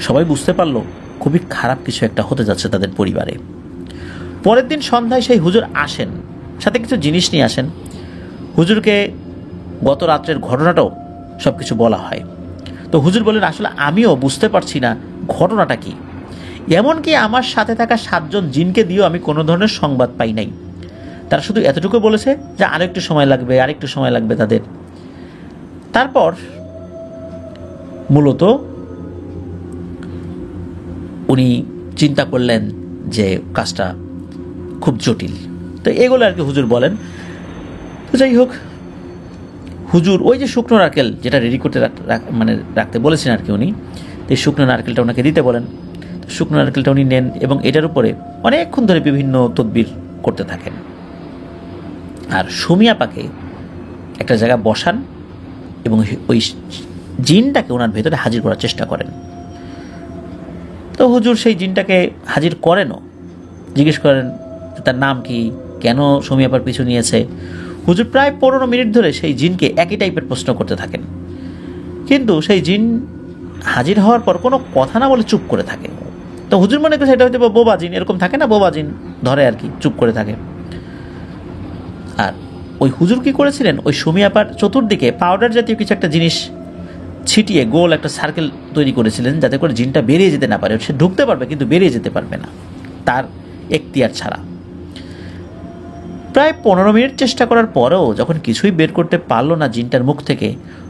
সবাই বুঝতে পারলো খুবই খারাপ কিছু একটা হতে যাচ্ছে তাদের পরিবারে। পরের দিন সন্ধ্যায় সেই হুজুর আসেন, সাথে কিছু জিনিস নিয়ে আসেন। হুজুরকে গত রাত্রের ঘটনাটাও সব কিছু বলা হয়। তো হুজুর বলেন, আসলে আমিও বুঝতে পারছি না ঘটনাটা কি। এমনকি আমার সাথে থাকা 7 জন জিনকে দিয়েও আমি কোনো ধরনের সংবাদ পাই নাই। তারা শুধু এতটুকু বলেছে যে আরেকটু সময় লাগবে তাদের। তারপর মূলত উনি চিন্তা করলেন যে কাজটা খুব জটিল। তো এগুলো আর কি হুজুর বলেন। তো যাই হোক, হুজুর ওই যে শুকনো নারকেল যেটা রেডি করতে রাখতে বলেছেন আর কি উনি, তো এই শুকনো নারকেলটা ওনাকে দিতে বলেন। তো শুকনো নারকেলটা উনি নেন এবং এটার উপরে অনেকক্ষণ ধরে বিভিন্ন তদবির করতে থাকেন। আর সুমি আপাকে একটা জায়গায় বসান এবং ওই জিনটাকে ওনার ভেতরে হাজির করার চেষ্টা করেন। তো হুজুর সেই জিনটাকে হাজির করেনও, জিজ্ঞেস করেন তার নাম কি, কেন সুমি আপার পিছু নিয়েছে। হুজুর প্রায় 15 মিনিট ধরে সেই জিনকে একই টাইপের প্রশ্ন করতে থাকেন, কিন্তু সেই জিন হাজির হওয়ার পর কোনো কথা না বলে চুপ করে থাকে। তো হুজুর মনে করছে এটা হয়তো বোবা জিন, এরকম থাকে না, বোবা জিন ধরে আর কি, চুপ করে থাকে। আর ওই হুজুর কি করেছিলেন, ওই সুমি আপার চতুর্দিকে পাউডার জাতীয় কিছু একটা জিনিস ছিটিয়ে গোল একটা সার্কেল তৈরি করেছিলেন, যাতে করে জিনটা বেরিয়ে যেতে না পারে। সে ঢুকতে পারবে কিন্তু বেরিয়ে যেতে পারবে না, তার এখতিয়ার ছাড়া। প্রায় 15 মিনিট চেষ্টা করার পরেও যখন কিছুই বের করতে পারলো না জিনটার মুখ থেকে,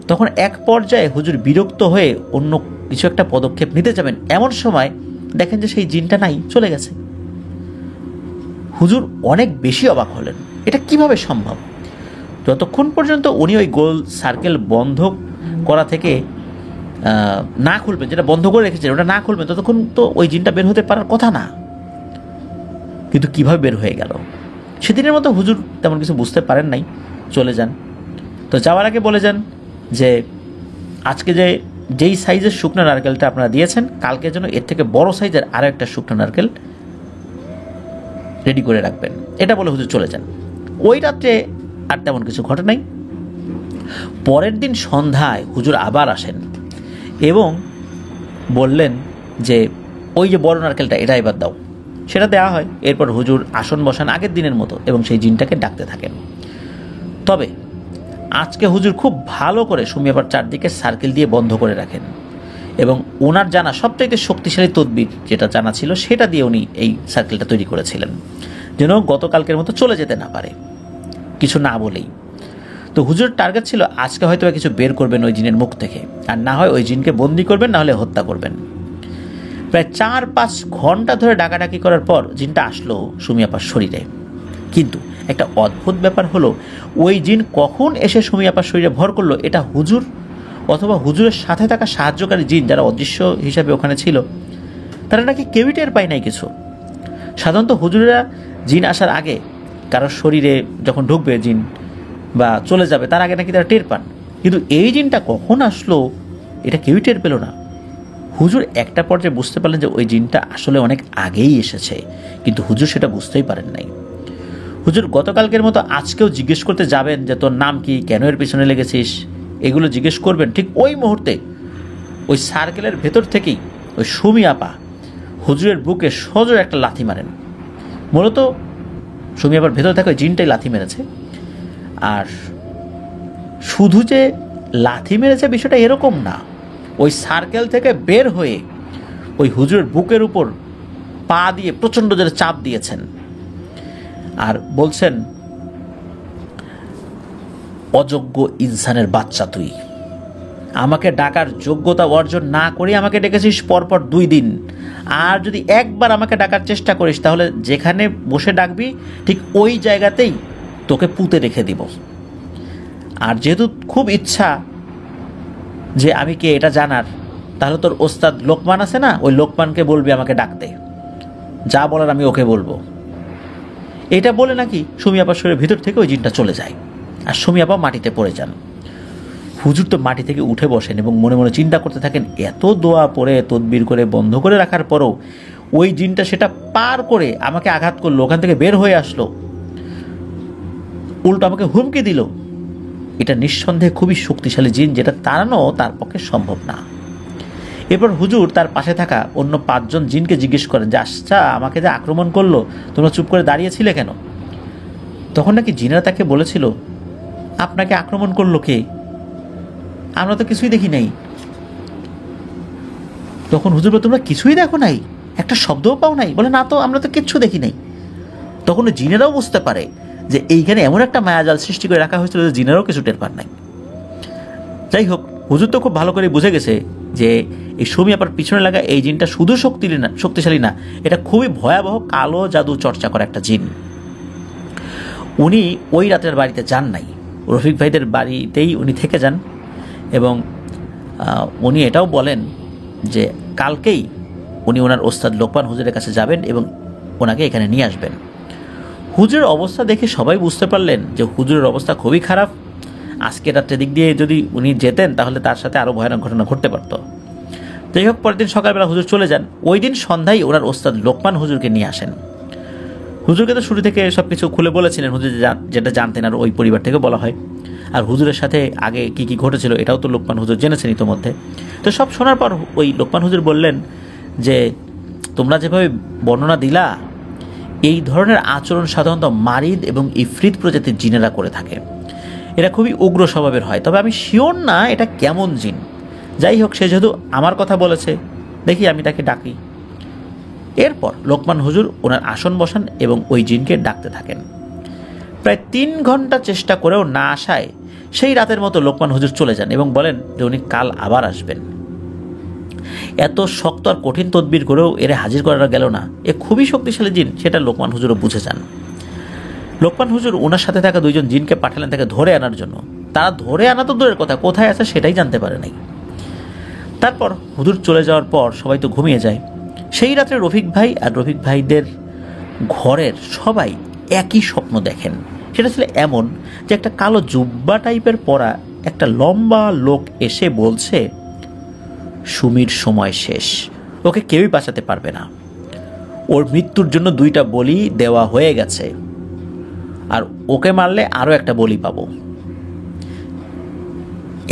তখন এক পর্যায়ে হুজুর বিরক্ত হয়ে অন্য কিছু একটা পদক্ষেপ নিতে যাবেন, এমন সময় দেখেন যে সেই জিনটা নাই, চলে গেছে। হুজুর অনেক বেশি অবাক হলেন, এটা কিভাবে সম্ভব। যতক্ষণ পর্যন্ত উনি ওই গোল সার্কেল বন্ধ করা থেকে না খুলবেন, যেটা বন্ধ করে রেখেছেন ওটা না খুলবেন, ততক্ষণ তো ওই জিনটা বের হতে পারার কথা না। কিন্তু কিভাবে বের হয়ে গেল। সেদিনের মতো হুজুর তেমন কিছু বুঝতে পারেন নাই, চলে যান। তো যাওয়ার আগে বলে যান যে আজকে যেই সাইজের শুকনো নারকেলটা আপনারা দিয়েছেন, কালকে যেন এর থেকে বড় সাইজের আরও একটা শুকনো নারকেল রেডি করে রাখবেন, এটা বলে হুজুর চলে যান। ওই রাত্রে আর তেমন কিছু ঘটে নাই। পরের দিন সন্ধ্যায় হুজুর আবার আসেন এবং বললেন যে ওই যে বড় নারকেলটা এটা এবার দাও। সেটা দেওয়া হয়। এরপর হুজুর আসন বসান আগের দিনের মতো এবং সেই জিনটাকে ডাকতে থাকেন। তবে আজকে হুজুর খুব ভালো করে সুমি আপার চারদিকে সার্কেল দিয়ে বন্ধ করে রাখেন এবং ওনার জানা সবচাইতে শক্তিশালী তদবির যেটা জানা ছিল সেটা দিয়ে উনি এই সার্কেলটা তৈরি করেছিলেন, যেন গতকালকের মতো চলে যেতে না পারে কিছু না বলেই। তো হুজুর টার্গেট ছিল আজকে হয়তো কিছু বের করবেন ওই জিনের মুখ থেকে, আর না হয় ওই জিনকে বন্দি করবেন, না হলে হত্যা করবেন। প্রায় 4-5 ঘন্টা ধরে ডাকাডাকি করার পর জিনটা আসলো সুমি আপার শরীরে। কিন্তু একটা অদ্ভুত ব্যাপার হলো, ওই জিন কখন এসে সুমি আপার শরীরে ভর করলো এটা হুজুর অথবা হুজুরের সাথে থাকা সাহায্যকারী জিন যারা অদৃশ্য হিসাবে ওখানে ছিল, তারা নাকি কেউই টের পায় নাই কিছু। সাধারণত হুজুরেরা জিন আসার আগে কারোর শরীরে যখন ঢুকবে জিন বা চলে যাবে, তার আগে নাকি তারা টের পান। কিন্তু এই জিনটা কখন আসলো এটা কেউই টের পেল না। হুজুর একটা পর্যায়ে বুঝতে পারলেন যে ওই জিনটা আসলে অনেক আগেই এসেছে, কিন্তু হুজুর সেটা বুঝতেই পারেন নাই। হুজুর গতকালকের মতো আজকেও জিজ্ঞেস করতে যাবেন যে তোর নাম কি, কেন এর পিছনে লেগেছিস, এগুলো জিজ্ঞেস করবেন। ঠিক ওই মুহূর্তে ওই সার্কেলের ভেতর থেকেই ওই সুমি আপা হুজুরের বুকে সজোরে একটা লাথি মারেন। মূলত সুমি আপার ভেতর থেকে ওই জিনটাই লাথি মেরেছে। আর শুধু যে লাথি মেরেছে বিষয়টা এরকম না, ওই সার্কেল থেকে বের হয়ে ওই হুজুরের বুকের উপর পা দিয়ে প্রচণ্ড জোরে চাপ দিয়েছেন আর বলছেন, অযোগ্য ইনসানের বাচ্চা তুই, আমাকে ডাকার যোগ্যতা অর্জন না করে আমাকে ডেকেছিস পরপর 2 দিন, আর যদি একবার আমাকে ডাকার চেষ্টা করিস তাহলে যেখানে বসে ডাকবি ঠিক ওই জায়গাতেই তোকে পুঁতে রেখে দিব। আর যেহেতু খুব ইচ্ছা যে আমি কে এটা জানার, তাহলে তোর ওস্তাদ লোকমান আছে না, ওই লোকমানকে বলবি আমাকে ডাকতে, যা বলার আমি ওকে বলবো। এটা বলে নাকি সুমি আপার শরীরের ভিতর থেকে ওই জিনটা চলে যায় আর সুমি আপা মাটিতে পড়ে যান। হুজুর তো মাটি থেকে উঠে বসেন এবং মনে মনে চিন্তা করতে থাকেন, এত দোয়া পড়ে তদবির করে বন্ধ করে রাখার পরও ওই জিনটা সেটা পার করে আমাকে আঘাত করলো, ওখান থেকে বের হয়ে আসলো, উল্টো আমাকে হুমকি দিল। এটা নিঃসন্দেহে খুবই শক্তিশালী জিন, যেটা তাড়ানো তার পক্ষে সম্ভব না। এরপর হুজুর তার পাশে থাকা অন্য 5 জন জিনকে জিজ্ঞেস করেন যে, আচ্ছা আমাকে যে আক্রমণ করলো তোমরা চুপ করে দাঁড়িয়েছিলে কেন? তখন নাকি জিনেরা তাকে বলেছিল, আপনাকে আক্রমণ করলো কে? আমরা তো কিছুই দেখি নাই। তখন হুজুর বলে, তোমরা কিছুই দেখো নাই? একটা শব্দও পাও নাই? বলে, না তো, আমরা তো কিচ্ছু দেখি নাই। তখন জিনেরাও বুঝতে পারে যে এইখানে এমন একটা মায়াজাল সৃষ্টি করে রাখা হয়েছিল যে জিনেরাও কিছু টের পার নাই। যাই হোক, হুজুর তো খুব ভালো করে বুঝে গেছে যে এই সুমি আপার পিছনে লাগা এই জিনটা শুধু শক্তিশালী না, এটা খুবই ভয়াবহ কালো জাদু চর্চা করা একটা জিন। উনি ওই রাতের বাড়িতে যান নাই, রফিক ভাইদের বাড়িতেই উনি থেকে যান এবং উনি এটাও বলেন যে কালকেই উনি ওনার ওস্তাদ লোকমান হুজুরের কাছে যাবেন এবং ওনাকে এখানে নিয়ে আসবেন। হুজুরের অবস্থা দেখে সবাই বুঝতে পারলেন যে হুজুরের অবস্থা খুবই খারাপ। আজকে রাত্রে দিক দিয়ে যদি উনি যেতেন তাহলে তার সাথে আরও ভয়ানক ঘটনা ঘটতে পারত। যাই হোক, পরের দিন সকালবেলা হুজুর চলে যান। ওই দিন সন্ধ্যায় ওনার ওস্তাদ লোকমান হুজুরকে নিয়ে আসেন। হুজুরকে তো শুরু থেকে সব কিছু খুলে বলেছিলেন, হুজুর যেটা জানতেন আর ওই পরিবার থেকে বলা হয়। আর হুজুরের সাথে আগে কি কি ঘটেছিল এটাও তো লোকমান হুজুর জেনেছেন ইতোমধ্যে। তো সব শোনার পর ওই লোকমান হুজুর বললেন যে, তোমরা যেভাবে বর্ণনা দিলা, এই ধরনের আচরণ সাধারণত মারিদ এবং ইফরিত প্রজাতির জিনেরা করে থাকে। এরা খুবই উগ্র স্বভাবের হয়, তবে আমি শিওর না এটা কেমন জিন। যাই হোক, সে যেহেতু আমার কথা বলেছে, দেখি আমি তাকে ডাকি। এরপর লোকমান হুজুর ওনার আসন বসান এবং ওই জিনকে ডাকতে থাকেন। প্রায় 3 ঘন্টা চেষ্টা করেও না আসায় সেই রাতের মতো লোকমান হুজুর চলে যান এবং বলেন যে উনি কাল আবার আসবেন। এত শক্ত আর কঠিন তদবির করেও এরা হাজির করা গেল না। এ খুবই শক্তিশালী জিন, সেটা লোকমান হুজুরও বুঝে যান। লোকমান হুজুর ওনার সাথে থাকা 2 জন জিনকে পাঠালেন তাকে ধরে আনার জন্য। তারা ধরে আনা তো দূরের কথা, কোথায় আছে সেটাই জানতে পারে নাই। তারপর হুজুর চলে যাওয়ার পর সবাই তো ঘুমিয়ে যায়। সেই রাত্রে রফিক ভাই আর রফিক ভাইদের ঘরের সবাই একই স্বপ্ন দেখেন। সেটা ছিল এমন যে একটা কালো জুব্বা টাইপের পরা একটা লম্বা লোক এসে বলছে, সুমির সময় শেষ, ওকে কেউই বাঁচাতে পারবে না, ওর মৃত্যুর জন্য 2টা বলি দেওয়া হয়ে গেছে, আর ওকে মারলে আরও একটা বলি পাবো।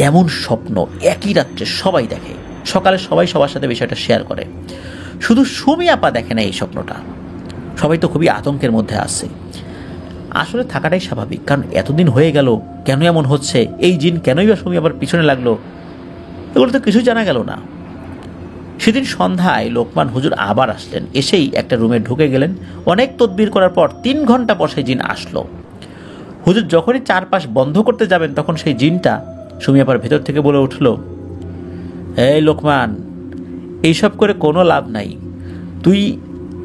এমন স্বপ্ন একই রাত্রে সবাই দেখে। সকালে সবাই সবার সাথে বিষয়টা শেয়ার করে, শুধু সুমি আপা দেখে না এই স্বপ্নটা। সবাই তো খুবই আতঙ্কের মধ্যে আছে। আসলে থাকাটাই স্বাভাবিক, কারণ এতদিন হয়ে গেল, কেন এমন হচ্ছে, এই জিন কেনই বা সুমি আবার পিছনে লাগলো, এগুলো তো কিছুই জানা গেল না। সেদিন সন্ধ্যায় লোকমান হুজুর আবার আসলেন। এসেই একটা রুমে ঢুকে গেলেন। অনেক তদবির করার পর 3 ঘন্টা পর সেই জিন আসলো। হুজুর যখনই চারপাশ বন্ধ করতে যাবেন তখন সেই জিনটা সুমি আপার ভেতর থেকে বলে উঠল, এই লোকমান, এইসব করে কোনো লাভ নাই, তুই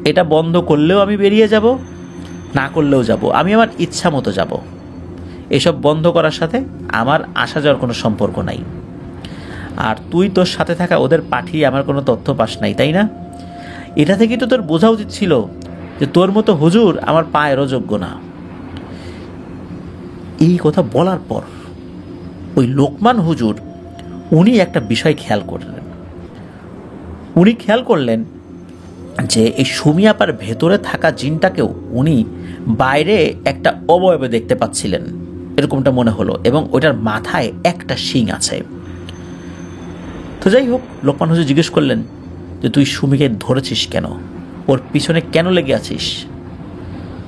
এটা বন্ধ করলেও আমি বেরিয়ে যাব, না করলেও যাব, আমি আমার ইচ্ছা মতো যাব। এসব বন্ধ করার সাথে আমার আসা যাওয়ার কোনো সম্পর্ক নাই। আর তুই তোর সাথে থাকা ওদের পাঠিয়ে আমার কোনো তথ্য পাস নাই, তাই না? এটা থেকেই তো তোর বোঝা উচিত ছিল যে তোর মতো হুজুর আমার পায়েরও যোগ্য না। এই কথা বলার পর ওই লোকমান হুজুর উনি একটা বিষয় খেয়াল করলেন। উনি খেয়াল করলেন যে এই সুমি আপার ভেতরে থাকা জিনটাকেও উনি বাইরে একটা অবয়বে দেখতে পাচ্ছিলেন, এরকমটা মনে হলো, এবং ওইটার মাথায় একটা শিং আছে। তো যাই হোক, লোকমান হুজুর জিজ্ঞেস করলেন যে তুই সুমিকে ধরেছিস কেন, ওর পিছনে কেন লেগে আছিস?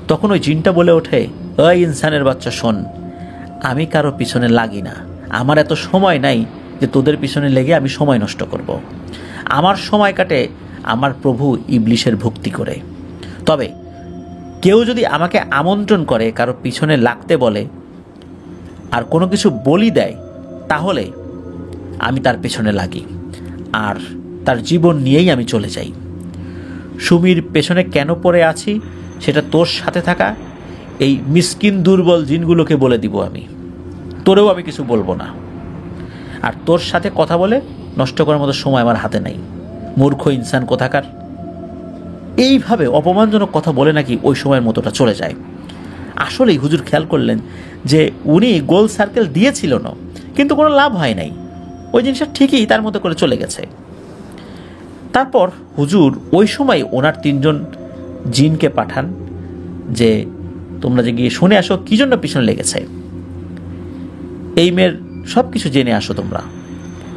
তখন ওই জিনটা বলে ওঠে, ওই ইনসানের বাচ্চা শোন, আমি কারো পিছনে লাগি না, আমার এত সময় নাই যে তোদের পিছনে লেগে আমি সময় নষ্ট করব। আমার সময় কাটে আমার প্রভু ইবলিশের ভক্তি করে। তবে কেউ যদি আমাকে আমন্ত্রণ করে, কারো পিছনে লাগতে বলে আর কোনো কিছু বলি দেয়, তাহলে আমি তার পেছনে লাগি আর তার জীবন নিয়েই আমি চলে যাই। সুমির পেছনে কেন পড়ে আছি সেটা তোর সাথে থাকা এই মিসকিন দুর্বল জিনগুলোকে বলে দিব আমি, তোরেও আমি কিছু বলবো না। আর তোর সাথে কথা বলে নষ্ট করার মতো সময় আমার হাতে নাই, মূর্খ ইনসান কোথাকার। এইভাবে অপমানজনক কথা বলে নাকি ওই সময়ের মতোটা চলে যায়। আসলেই হুজুর খেয়াল করলেন যে উনি গোল সার্কেল দিয়েছিল না, কিন্তু কোনো লাভ হয় নাই, ওই জিনিসটা ঠিকই তার মতো করে চলে গেছে। তারপর হুজুর ওই সময় ওনার 3 জন জিনকে পাঠান যে তোমরা যে গিয়ে শুনে আসো কি জন্য পিছনে লেগেছে, এই মেয়ের সব কিছু জেনে আসো তোমরা।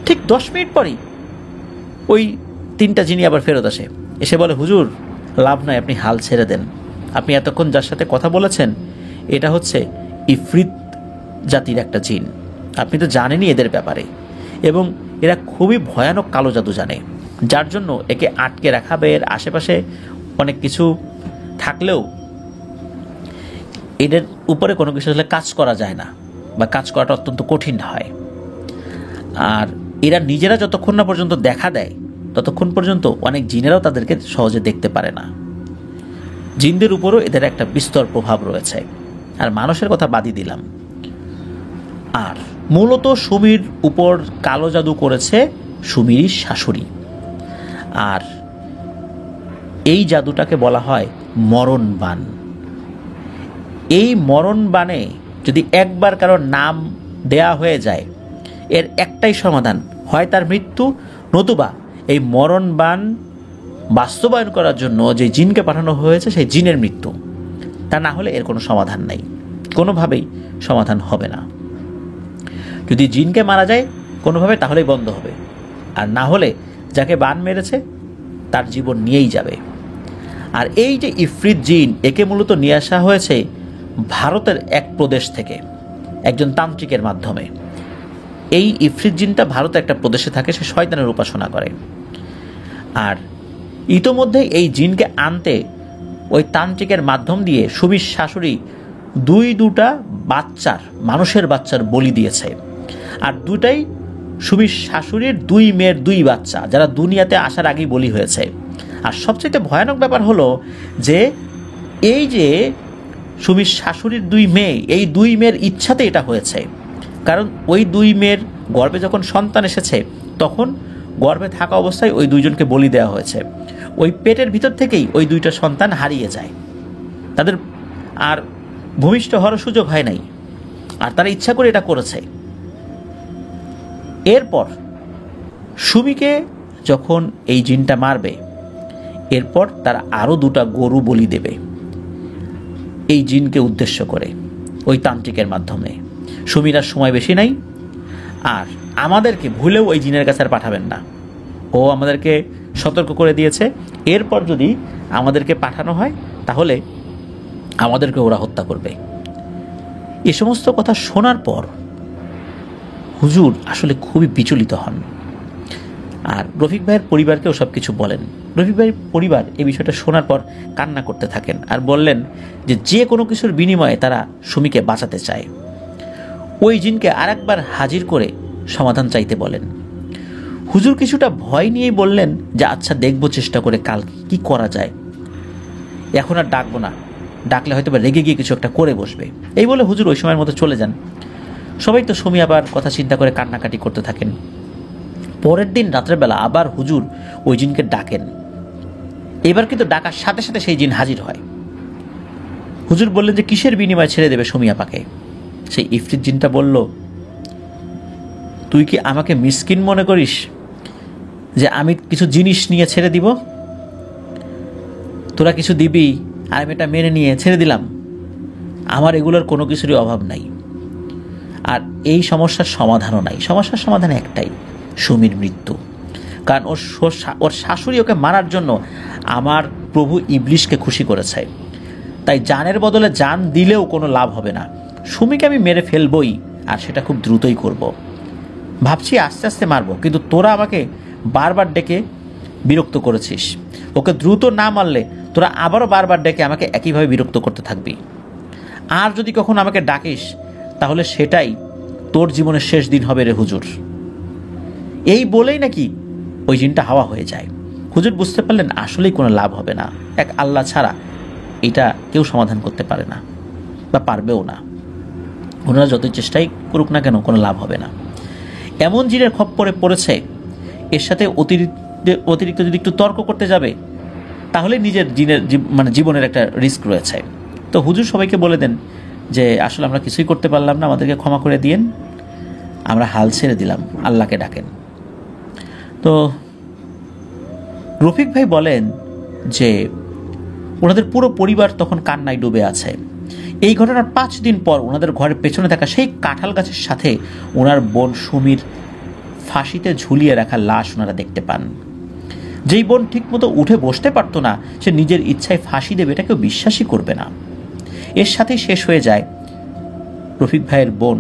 ঠিক 10 মিনিট পরই ওই 3টা জিনি আবার ফেরত আসে, এসে বলে হুজুর লাভ নাই, আপনি হাল ছেড়ে দেন। আপনি এতক্ষণ যার সাথে কথা বলেছেন এটা হচ্ছে ইফরিত জাতির একটা জিন, আপনি তো জানেনই এদের ব্যাপারে, এবং এরা খুবই ভয়ানক কালো জাদু জানে, যার জন্য একে আটকে রাখা বা এর আশেপাশে অনেক কিছু থাকলেও এদের উপরে কোনো কিছু আসলে কাজ করা যায় না, বা কাজ করাটা অত্যন্ত কঠিন হয়। আর এরা নিজেরা যতক্ষণ না পর্যন্ত দেখা দেয় ততক্ষণ পর্যন্ত অনেক জিনেরাও তাদেরকে সহজে দেখতে পারে না। জিনদের উপরও এদের একটা বিস্তর প্রভাব রয়েছে, আর মানুষের কথা বাদই দিলাম। আর মূলত সুমির উপর কালো জাদু করেছে সুমিরই শাশুড়ি, আর এই জাদুটাকে বলা হয় মরণবাণ। এই মরণবাণে যদি একবার কারোর নাম দেয়া হয়ে যায় এর একটাই সমাধান, হয় তার মৃত্যু, নতুবা এই মরণবাণ বাস্তবায়ন করার জন্য যে জিনকে পাঠানো হয়েছে সেই জিনের মৃত্যু। তা না হলে এর কোনো সমাধান নাই, কোনোভাবেই সমাধান হবে না। যদি জিনকে মারা যায় কোনোভাবে তাহলেই বন্ধ হবে, আর না হলে যাকে বান মেরেছে তার জীবন নিয়েই যাবে। আর এই যে ইফরিত জিন, একে মূলত নিয়ে আসা হয়েছে ভারতের এক প্রদেশ থেকে একজন তান্ত্রিকের মাধ্যমে। এই ইফরিত জিনটা ভারতের একটা প্রদেশে থাকে, সে শয়তানের উপাসনা করে। আর ইতোমধ্যে এই জিনকে আনতে ওই তান্ত্রিকের মাধ্যম দিয়ে সুমির শাশুড়ি দুটা বাচ্চার, মানুষের বাচ্চার বলি দিয়েছে। আর দুটাই সুমির শাশুড়ির 2 মেয়ের 2 বাচ্চা, যারা দুনিয়াতে আসার আগেই বলি হয়েছে। আর সবচেয়ে ভয়ানক ব্যাপার হলো যে এই যে সুমির শাশুড়ির 2 মেয়ে, এই 2 মেয়ের ইচ্ছাতে এটা হয়েছে। কারণ ওই 2 মেয়ের গর্ভে যখন সন্তান এসেছে তখন গর্ভে থাকা অবস্থায় ওই 2 জনকে বলি দেওয়া হয়েছে। ওই পেটের ভিতর থেকেই ওই 2টা সন্তান হারিয়ে যায়, তাদের আর ভূমিষ্ঠ হওয়ার সুযোগ হয় নাই, আর তারা ইচ্ছা করে এটা করেছে। এরপর সুমিকে যখন এই জিনটা মারবে, এরপর তারা আরও 2টা গরু বলি দেবে এই জিনকে উদ্দেশ্য করে ওই তান্ত্রিকের মাধ্যমে। সুমির আর সময় বেশি নাই, আর আমাদেরকে ভুলেও ওই জিনের কাছে আর পাঠাবেন না। ও আমাদেরকে সতর্ক করে দিয়েছে, এরপর যদি আমাদেরকে পাঠানো হয় তাহলে আমাদেরকে ওরা হত্যা করবে। এ সমস্ত কথা শোনার পর হুজুর আসলে খুবই বিচলিত হন, আর রফিক ভাইয়ের পরিবারকেও সব কিছু বলেন। রফিক ভাইয়ের পরিবার এই বিষয়টা শোনার পর কান্না করতে থাকেন, আর বললেন যে কোনো কিছুর বিনিময়ে তারা সুমিকে বাঁচাতে চায়। ওই জিনকে আরেকবার হাজির করে সমাধান চাইতে বলেন। হুজুর কিছুটা ভয় নিয়েই বললেন যে আচ্ছা দেখবো চেষ্টা করে কাল কি করা যায়, এখন আর ডাকবো না, ডাকলে হয়তো বা রেগে গিয়ে কিছু একটা করে বসবে। এই বলে হুজুর ওই সময়ের মতো চলে যান। সবাই তো সুমি আবার কথা চিন্তা করে কান্নাকাটি করতে থাকেন। পরের দিন রাত্রেবেলা আবার হুজুর ওই জিনকে ডাকেন। এবার কিন্তু ডাকার সাথে সাথে সেই জিন হাজির হয়। হুজুর বললেন যে কিসের বিনিময়ে ছেড়ে দেবে সুমি আপাকে। সেই ইফরিত জিনটা বলল, তুই কি আমাকে মিসকিন মনে করিস যে আমি কিছু জিনিস নিয়ে ছেড়ে দিব? তোরা কিছু দিবি আর আমি এটা মেনে নিয়ে ছেড়ে দিলাম? আমার এগুলোর কোনো কিছুরই অভাব নাই, আর এই সমস্যার সমাধানও নাই। সমস্যার সমাধান একটাই, সুমির মৃত্যু। কারণ ওর শাশুড়ি ওকে মারার জন্য আমার প্রভু ইবলিশকে খুশি করেছে, তাই জানের বদলে জান দিলেও কোনো লাভ হবে না। সুমিকে আমি মেরে ফেলবই, আর সেটা খুব দ্রুতই করব। ভাবছি আস্তে আস্তে মারবো, কিন্তু তোরা আমাকে বারবার ডেকে বিরক্ত করেছিস। ওকে দ্রুত না মারলে তোরা আবারও বারবার ডেকে আমাকে একইভাবে বিরক্ত করতে থাকবি। আর যদি কখনো আমাকে ডাকিস তাহলে সেটাই তোর জীবনের শেষ দিন হবে রে হুজুর। এই বলেই নাকি ওই জিনটা হাওয়া হয়ে যায়। হুজুর বুঝতে পারলেন আসলেই কোনো লাভ হবে না, এক আল্লাহ ছাড়া এটা কেউ সমাধান করতে পারে না বা পারবেও না। ওনারা যতই চেষ্টাই করুক না কেন কোনো লাভ হবে না। এমন জিনের খপ্পরে পড়েছে, এর সাথে অতিরিক্ত যদি একটু তর্ক করতে যাবে তাহলে নিজের জিনের জীবনের একটা রিস্ক রয়েছে। তো হুজুর সবাইকে বলে দেন যে আসলে আমরা কিছুই করতে পারলাম না, আমাদেরকে ক্ষমা করে দিয়েন। আমরা হাল ছেড়ে দিলাম, আল্লাহকে ডাকেন। তো রফিক ভাই বলেন যে ওনাদের পুরো পরিবার তখন কান্নায় ডুবে আছে। এই ঘটনার 5 দিন পর ওনাদের ঘরের পেছনে থাকা সেই কাঁঠাল গাছের সাথে ওনার বোন সুমির ফাঁসিতে ঝুলিয়ে রাখা লাশ ওনারা দেখতে পান। যেই বোন ঠিকমতো উঠে বসতে পারতো না, সে নিজের ইচ্ছায় ফাঁসি দেবে, এটা কেউ বিশ্বাসই করবে না। এর সাথেই শেষ হয়ে যায় রফিক ভাইয়ের বোন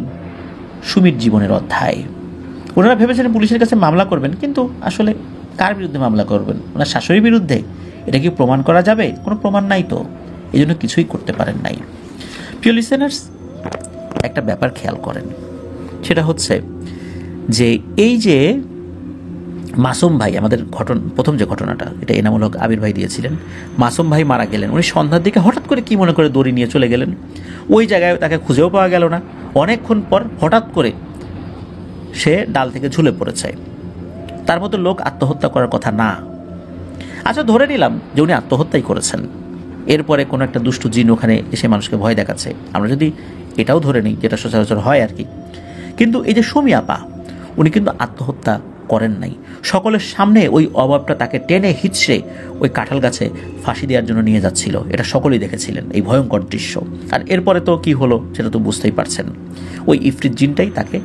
সুমির জীবনের অধ্যায়। ওনারা ভেবেছেন পুলিশের কাছে মামলা করবেন, কিন্তু আসলে কার বিরুদ্ধে মামলা করবেন? ওনার শাশুড়ির বিরুদ্ধে। এটা কি প্রমাণ করা যাবে? কোনো প্রমাণ নাই তো, এই জন্য কিছুই করতে পারেন নাই। প্রিয় লিসেনার্স, একটা ব্যাপার খেয়াল করেন, সেটা হচ্ছে যে এই যে মাসুম ভাই, আমাদের প্রথম যে ঘটনাটা, এটা এনামুল হক আবির ভাই দিয়েছিলেন। মাসুম ভাই মারা গেলেন, উনি সন্ধ্যার দিকে হঠাৎ করে কি মনে করে দড়ি নিয়ে চলে গেলেন। ওই জায়গায় তাকে খুঁজেও পাওয়া গেল না। অনেকক্ষণ পর হঠাৎ করে সে ডাল থেকে ঝুলে পড়েছে। তার মতো লোক আত্মহত্যা করার কথা না। আচ্ছা, ধরে নিলাম যে উনি আত্মহত্যাই করেছেন, এরপরে কোনো একটা দুষ্টু জিন ওখানে এসে মানুষকে ভয় দেখাচ্ছে, আমরা যদি এটাও ধরে নিই, যেটা সচরাচর হয় আর কি। কিন্তু এই যে সুমি আপা, উনি কিন্তু আত্মহত্যা করেন নাই। সকলের সামনে ওই অভাবটা তাকে টেনে হিচড়ে ওই কাঁঠাল গাছে ফাঁসি দেওয়ার জন্য নিয়ে যাচ্ছিল, এটা সকলেই দেখেছিলেন, এই ভয়ঙ্কর দৃশ্য। আর এরপরে তো কি হলো সেটা তো বুঝতেই পারছেন, ওই ইফরিত জিনটাই তাকে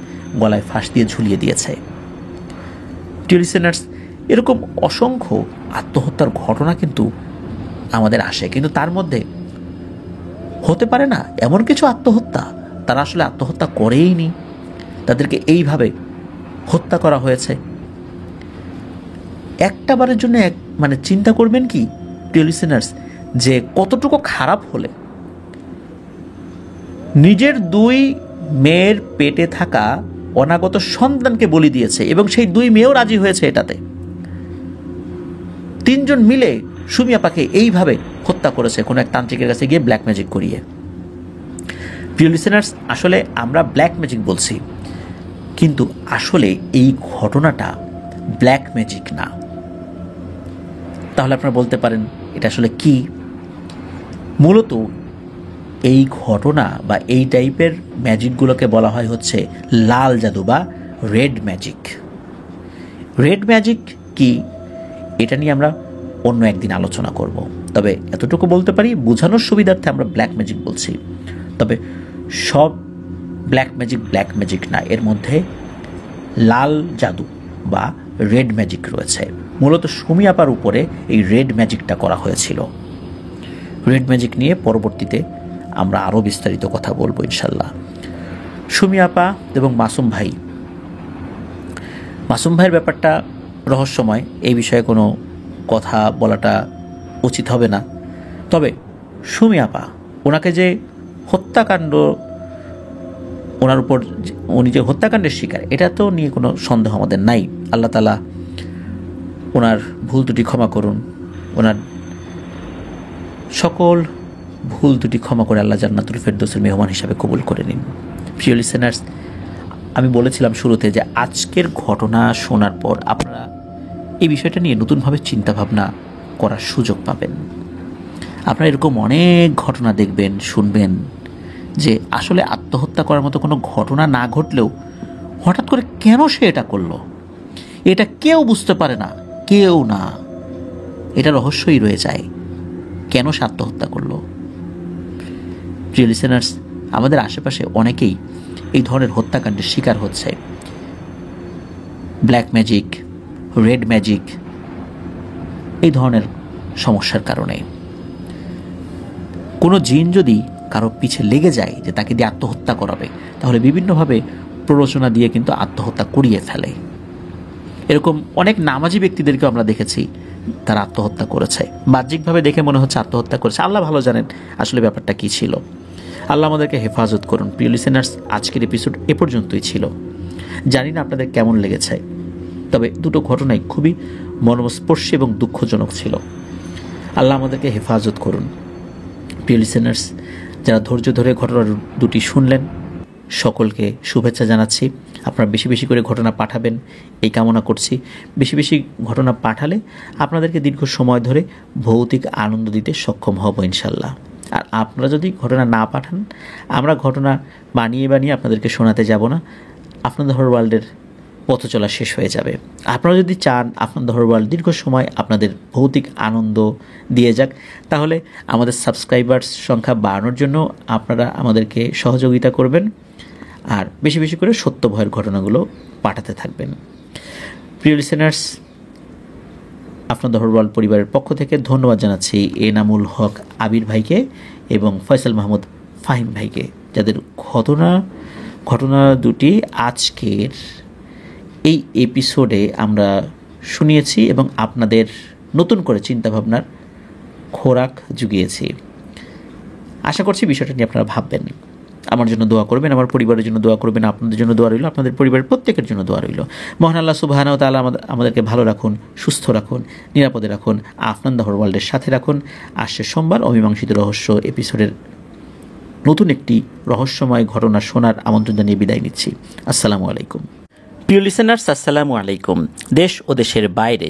গলায় ফাঁস দিয়ে ঝুলিয়ে দিয়েছে। ডিয়ার লিসেনার্স, এরকম অসংখ্য আত্মহত্যার ঘটনা কিন্তু আমাদের আসে, কিন্তু তার মধ্যে হতে পারে না এমন কিছু আত্মহত্যা তারা আসলে আত্মহত্যা করেইনি, তাদেরকে এইভাবে হত্যা করা হয়েছে। একটা বারের জন্য মানে চিন্তা করবেন কি প্রিয় লিসেনার্স, যে কতটুকু খারাপ হলে নিজের 2 মেয়ের পেটে থাকা অনাগত সন্তানকে বলি দিয়েছে, এবং সেই 2 মেয়েও রাজি হয়েছে এটাতে। 3 জন মিলে সুমি আপাকে এইভাবে হত্যা করেছে কোনো এক তান্ত্রিকের কাছে গিয়ে ব্ল্যাক ম্যাজিক করিয়ে। প্রিয় লিসেনার্স, আসলে আমরা ব্ল্যাক ম্যাজিক বলছি, কিন্তু আসলে এই ঘটনাটা ব্ল্যাক ম্যাজিক না। তাহলে আপনারা বলতে পারেন এটা আসলে কি? মূলত এই ঘটনা বা এই টাইপের ম্যাজিকগুলোকে বলা হয় হচ্ছে লাল জাদু বা রেড ম্যাজিক। রেড ম্যাজিক কি, এটা নিয়ে আমরা অন্য একদিন আলোচনা করব। তবে এতটুকু বলতে পারি, বোঝানোর সুবিধার্থে আমরা ব্ল্যাক ম্যাজিক বলছি। তবে সব ব্ল্যাক ম্যাজিক না, এর মধ্যে লাল জাদু বা রেড ম্যাজিক রয়েছে। মূলত সুমি আপার উপরে এই রেড ম্যাজিকটা করা হয়েছিল। রেড ম্যাজিক নিয়ে পরবর্তীতে আমরা আরও বিস্তারিত কথা বলবো ইনশাল্লাহ। সুমি আপা এবং মাসুম ভাইয়ের ব্যাপারটা রহস্যময়, এই বিষয়ে কোনো কথা বলাটা উচিত হবে না। তবে সুমি আপা, ওনাকে যে হত্যাকাণ্ড, ওনার উপর উনি যে হত্যাকাণ্ডের শিকার, এটা তো নিয়ে কোনো সন্দেহ আমাদের নাই। আল্লাহ তাআলা ওনার ভুল ত্রুটি ক্ষমা করুন, ওনার সকল ভুল ত্রুটি ক্ষমা করে আল্লাহ জান্নাতুল ফেরদৌসের মেহমান হিসাবে কবুল করে নিন। প্রিয় লিসেনার্স, আমি বলেছিলাম শুরুতে যে আজকের ঘটনা শোনার পর আপনারা এই বিষয়টা নিয়ে নতুনভাবে চিন্তাভাবনা করার সুযোগ পাবেন। আপনারা এরকম অনেক ঘটনা দেখবেন, শুনবেন যে আসলে আত্মহত্যা করার মতো কোনো ঘটনা না ঘটলেও হঠাৎ করে কেন সে এটা করলো, এটা কেউ বুঝতে পারে না, কেউ না, এটা রহস্যই রয়ে যায় কেন সে আত্মহত্যা করলো। প্রিয় লিসেনার্স, আমাদের আশেপাশে অনেকেই এই ধরনের হত্যাকাণ্ডের শিকার হচ্ছে। ব্ল্যাক ম্যাজিক, রেড ম্যাজিক, এই ধরনের সমস্যার কারণে কোনো জিন যদি কারো পিছে লেগে যায় যে তাকে দিয়ে আত্মহত্যা করাবে, তাহলে বিভিন্নভাবে প্ররোচনা দিয়ে কিন্তু আত্মহত্যা করিয়ে ফেলে। এরকম অনেক নামাজি ব্যক্তিদেরকেও আমরা দেখেছি তারা আত্মহত্যা করেছে। বাহ্যিকভাবে দেখে মনে হচ্ছে আত্মহত্যা করেছে, আল্লাহ ভালো জানেন আসলে ব্যাপারটা কী ছিল। আল্লাহ আমাদেরকে হেফাজত করুন। প্রিয় লিসেনার্স, আজকের এপিসোড এ পর্যন্তই ছিল। জানি না আপনাদের কেমন লেগেছে, তবে দুটো ঘটনাই খুবই মর্মস্পর্শী এবং দুঃখজনক ছিল। আল্লাহ আমাদেরকে হেফাজত করুন। প্রিয় লিসেনার্স, যারা ধৈর্য ধরে ঘটনা দুটি শুনলেন, সকলকে শুভেচ্ছা জানাচ্ছি। আপনারা বেশি বেশি করে ঘটনা পাঠাবেন এই কামনা করছি। বেশি বেশি ঘটনা পাঠালে আপনাদেরকে দীর্ঘ সময় ধরে ভৌতিক আনন্দ দিতে সক্ষম হব ইনশাল্লাহ। আর আপনারা যদি ঘটনা না পাঠান, আমরা ঘটনা বানিয়ে বানিয়ে আপনাদেরকে শোনাতে যাব না। আফনান দ্য হরর ওয়ার্ল্ডের পথ চলা শেষ হয়ে যাবে। আপনারা যদি চান আফনান দ্য হরর ওয়ার্ল্ড দীর্ঘ সময় আপনাদের ভৌতিক আনন্দ দিয়ে যাক, তাহলে আমাদের সাবস্ক্রাইবার্স সংখ্যা বাড়ানোর জন্য আপনারা আমাদেরকে সহযোগিতা করবেন আর বেশি বেশি করে সত্য ভয়ের ঘটনাগুলো পাঠাতে থাকবেন। প্রিয় listeners, Afnan the horror world পরিবারের পক্ষ থেকে ধন্যবাদ জানাচ্ছি এনামুল হক আবির ভাইকে এবং ফয়সাল মাহমুদ ফাহিম ভাইকে, যাদের ঘটনা দুটি আজকের এই এপিসোডে আমরা শুনিয়েছি এবং আপনাদের নতুন করে চিন্তাভাবনার খোরাক জুগিয়েছি। আশা করছি বিষয়টা নিয়ে আপনারা ভাববেন, আমার জন্য দোয়া করবেন, আমার পরিবারের জন্য দোয়া করবেন, আপনাদের জন্য দোয়া রইল, আপনাদের পরিবারের প্রত্যেকের জন্য দোয়া রইল। মহান আল্লাহ সুবহানাহু ওয়া তাআলা আমাদেরকে ভালো রাখুন, সুস্থ রাখুন, নিরাপদে রাখুন, আফনান দ্য হরর ওয়ার্ল্ডের সাথে রাখুন। আসছে সোমবার অমীমাংসিত রহস্য এপিসোডের নতুন একটি রহস্যময় ঘটনা শোনার আমন্ত্রণ জানিয়ে বিদায় নিচ্ছি। আসসালামু আলাইকুম। প্রিয় লিসেনার্স, আসসালামু আলাইকুম। দেশ ও দেশের বাইরে